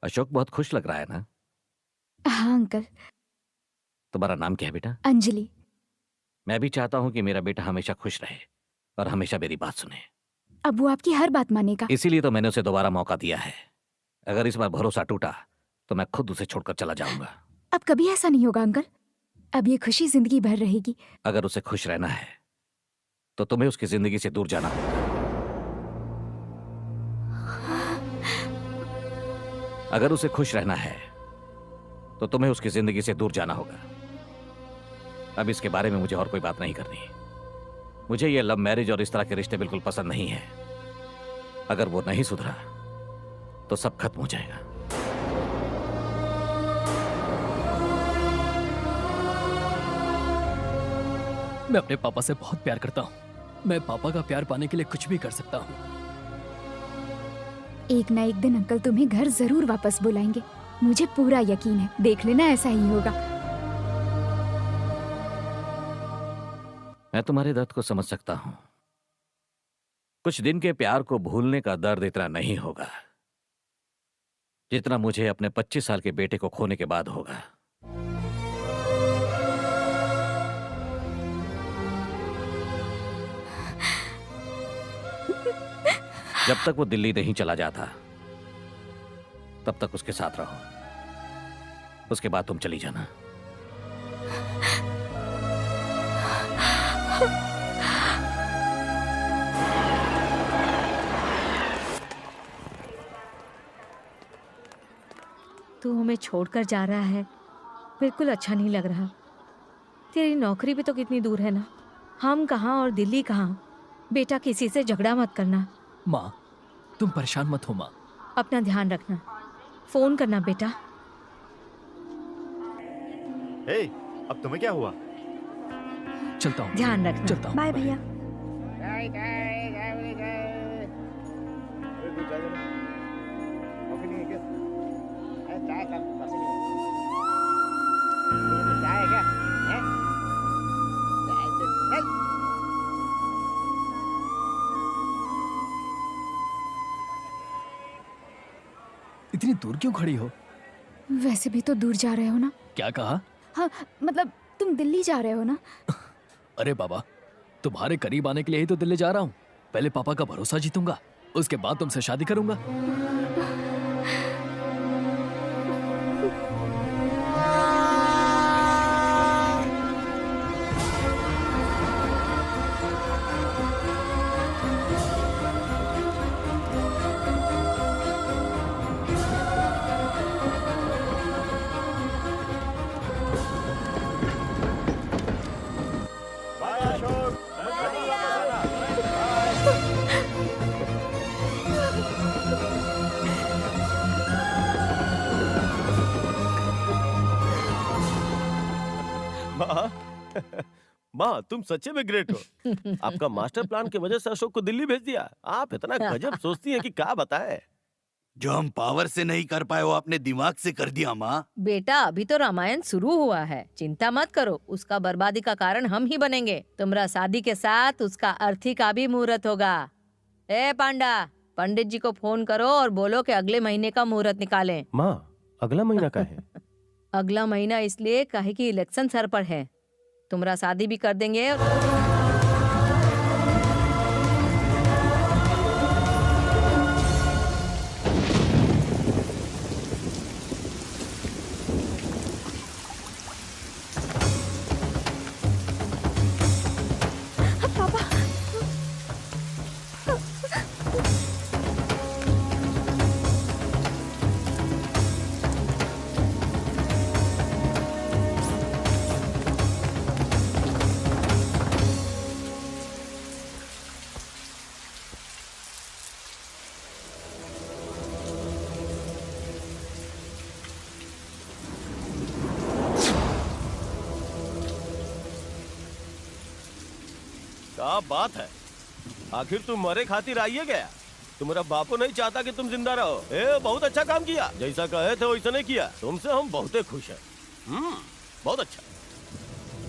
अशोक बहुत खुश लग रहा है ना? हाँ अंकल। तुम्हारा नाम क्या है बेटा? अंजलि। मैं भी चाहता हूं कि मेरा बेटा हमेशा खुश रहे और हमेशा मेरी बात सुने। अब वो आपकी हर बात मानेगा। इसीलिए तो मैंने उसे दोबारा मौका दिया है। अगर इस बार भरोसा टूटा तो मैं खुद उसे छोड़कर चला जाऊंगा। अब कभी ऐसा नहीं होगा अंकल। अब ये खुशी जिंदगी भर रहेगी। अगर उसे खुश रहना है तो तुम्हें उसकी जिंदगी से दूर जाना होगा। अगर उसे खुश रहना है तो तुम्हें उसकी जिंदगी से दूर जाना होगा। अब इसके बारे में मुझे और कोई बात नहीं करनी। मुझे ये लव मैरिज और इस तरह के रिश्ते बिल्कुल पसंद नहीं है। अगर वो नहीं सुधरा तो सब खत्म हो जाएगा। मैं अपने पापा से बहुत प्यार करता हूँ। मैं पापा का प्यार पाने के लिए कुछ भी कर सकता हूँ। एक ना एक दिन अंकल तुम्हें घर जरूर वापस बुलाएंगे। मुझे पूरा यकीन है। देख लेना ऐसा ही होगा। मैं तुम्हारे दर्द को समझ सकता हूं। कुछ दिन के प्यार को भूलने का दर्द इतना नहीं होगा जितना मुझे अपने 25 साल के बेटे को खोने के बाद होगा। जब तक वो दिल्ली नहीं चला जाता तब तक उसके साथ रहो। उसके बाद तुम चली जाना। तू हमें छोड़कर जा रहा है, बिल्कुल अच्छा नहीं लग रहा। तेरी नौकरी भी तो कितनी दूर है ना। हम कहाँ और दिल्ली कहाँ। बेटा किसी से झगड़ा मत करना। माँ, तुम परेशान मत हो माँ। अपना ध्यान रखना। फोन करना बेटा। हे, अब तुम्हें क्या हुआ? चलता हूँ। ध्यान रखना। चलता हूँ। बाय भैया। इतनी दूर क्यों खड़ी हो? वैसे भी तो दूर जा रहे हो ना। क्या कहा? हाँ मतलब तुम दिल्ली जा रहे हो ना। अरे बाबा, तुम्हारे करीब आने के लिए ही तो दिल्ली जा रहा हूँ। पहले पापा का भरोसा जीतूंगा, उसके बाद तुमसे शादी करूंगा। माँ, तुम सच्चे में ग्रेट हो। आपका मास्टर प्लान की वजह से अशोक को दिल्ली भेज दिया। आप इतना गजब सोचती हैं कि क्या बताएं। जो हम पावर से नहीं कर पाए वो अपने दिमाग से कर दिया माँ। बेटा अभी तो रामायण शुरू हुआ है, चिंता मत करो, उसका बर्बादी का कारण हम ही बनेंगे। तुम्हारा शादी के साथ उसका अर्थी का भी मुहूर्त होगा। ए पांडा, पंडित जी को फोन करो और बोलो कि अगले महीने का मुहूर्त निकालें। माँ अगला महीना का है? अगला महीना इसलिए काहे कि इलेक्शन सर पर है। तुम्हारा शादी भी कर देंगे और क्या बात है, आखिर तुम मरे खातिर आइए गया। तुम्हारा बापू नहीं चाहता कि तुम जिंदा रहो। ए, बहुत अच्छा काम किया, जैसा कहे थे वैसा नहीं किया। तुमसे हम बहुत खुश हैं। बहुत अच्छा।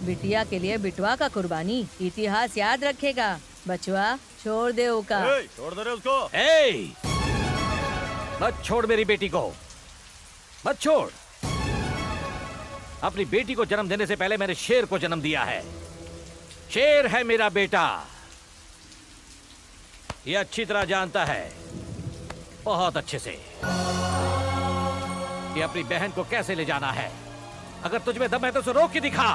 बिटिया के लिए बिटवा का कुर्बानी, इतिहास याद रखेगा। बचवा छोड़ दे ओका। छोड़ दे रहे उसको। मत छोड़ मेरी बेटी को, मत छोड़। अपनी बेटी को जन्म देने से पहले मैंने शेर को जन्म दिया है। शेर है मेरा बेटा, ये अच्छी तरह जानता है, बहुत अच्छे से, कि अपनी बहन को कैसे ले जाना है। अगर तुझ में दम है तो उसे रोक के दिखा।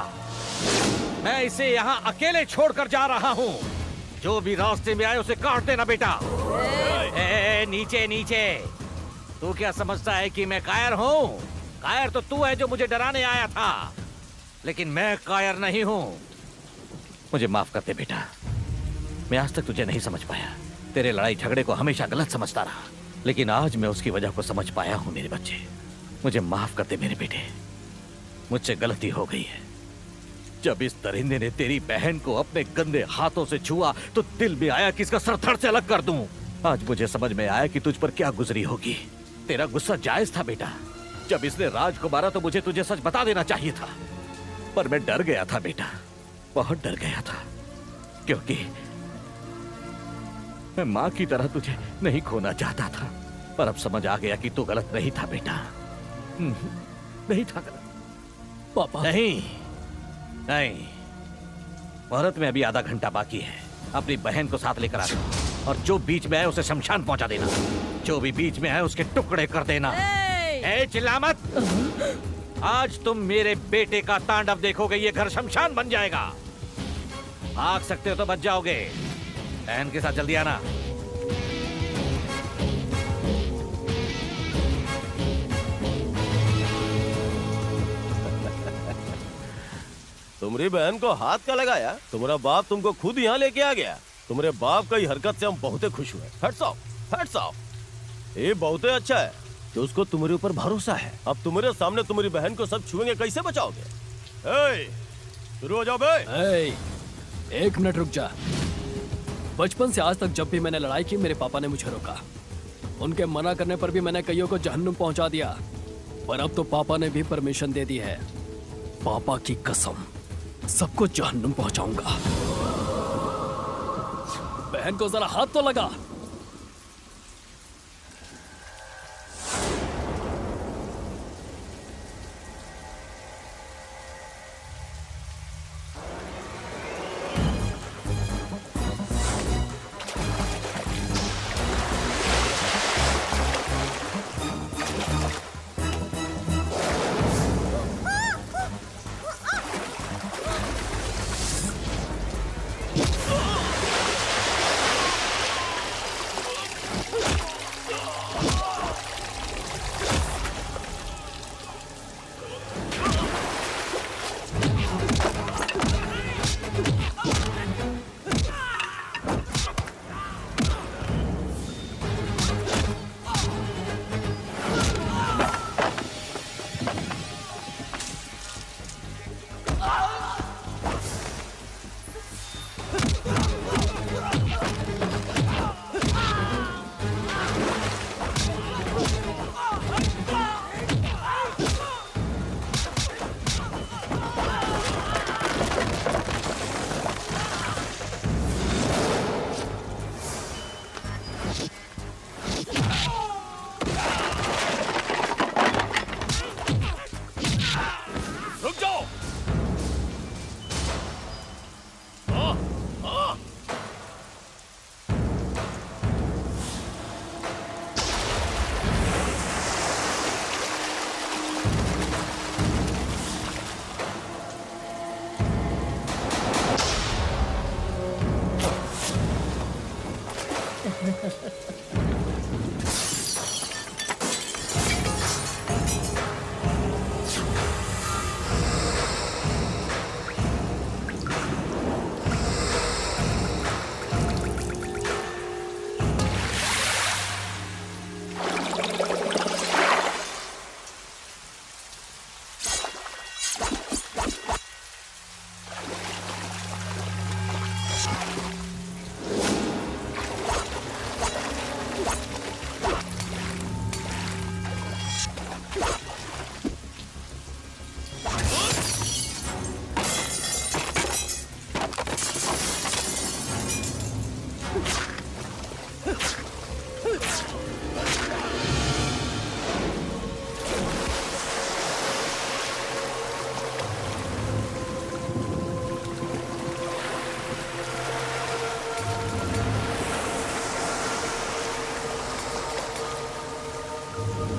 मैं इसे यहाँ अकेले छोड़कर जा रहा हूँ। जो भी रास्ते में आए उसे काट देना बेटा। नीचे नीचे। तू क्या समझता है कि मैं कायर हूँ? कायर तो तू है जो मुझे डराने आया था, लेकिन मैं कायर नहीं हूँ। मुझे माफ कर दे बेटा, मैं आज तक तुझे नहीं समझ पाया। तेरे लड़ाई झगड़े को हमेशा गलत समझता रहा, लेकिन आज मैं उसकी वजह को समझ पाया हूँ। मेरे बच्चे, मुझे माफ कर दे मेरे बेटे, मुझसे गलती हो गई है। जब इस दरिंदे ने तेरी बहन को अपने गंदे हाथों से छुआ तो दिल में आया कि इसका सर धड़ से अलग कर दूं। आज मुझे समझ में आया कि तुझ पर क्या गुजरी होगी। तेरा गुस्सा जायज था बेटा। जब इसने राज को मारा तो मुझे तुझे सच बता देना चाहिए था, पर मैं डर गया था बेटा, बहुत डर गया था, क्योंकि मैं माँ की तरह तुझे नहीं खोना चाहता था। पर अब समझ आ गया कि तू गलत नहीं था बेटा, नहीं था गलत। पापा नहीं नहीं, मुहूर्त में अभी आधा घंटा बाकी है। अपनी बहन को साथ लेकर आ जाओ और जो बीच में आए उसे शमशान पहुंचा देना। जो भी बीच में आए उसके टुकड़े कर देना। ए चिल्ला मत। आज तुम मेरे बेटे का तांडव देखोगे, ये घर शमशान बन जाएगा। भाग सकते हो तो बच जाओगे। बहन के साथ जल्दी आना। तुम्हारी बहन को हाथ का लगाया? तुम्हारा बाप तुमको खुद यहाँ लेके आ गया। तुम्हारे बाप की हरकत से हम बहुत खुश हुए। Hats off, hats off. ये बहुत अच्छा है कि उसको तुम्हारे ऊपर भरोसा है। अब तुम्हारे सामने तुम्हारी बहन को सब छुएंगे, कैसे बचाओगे? शुरू हो जाओ बे। एक मिनट रुक जा। बचपन से आज तक जब भी मैंने लड़ाई की मेरे पापा ने मुझे रोका। उनके मना करने पर भी मैंने कईयों को जहन्नुम पहुंचा दिया, पर अब तो पापा ने भी परमिशन दे दी है। पापा की कसम, सबको जहन्नुम पहुंचाऊंगा। बहन को जरा हाथ तो लगा। you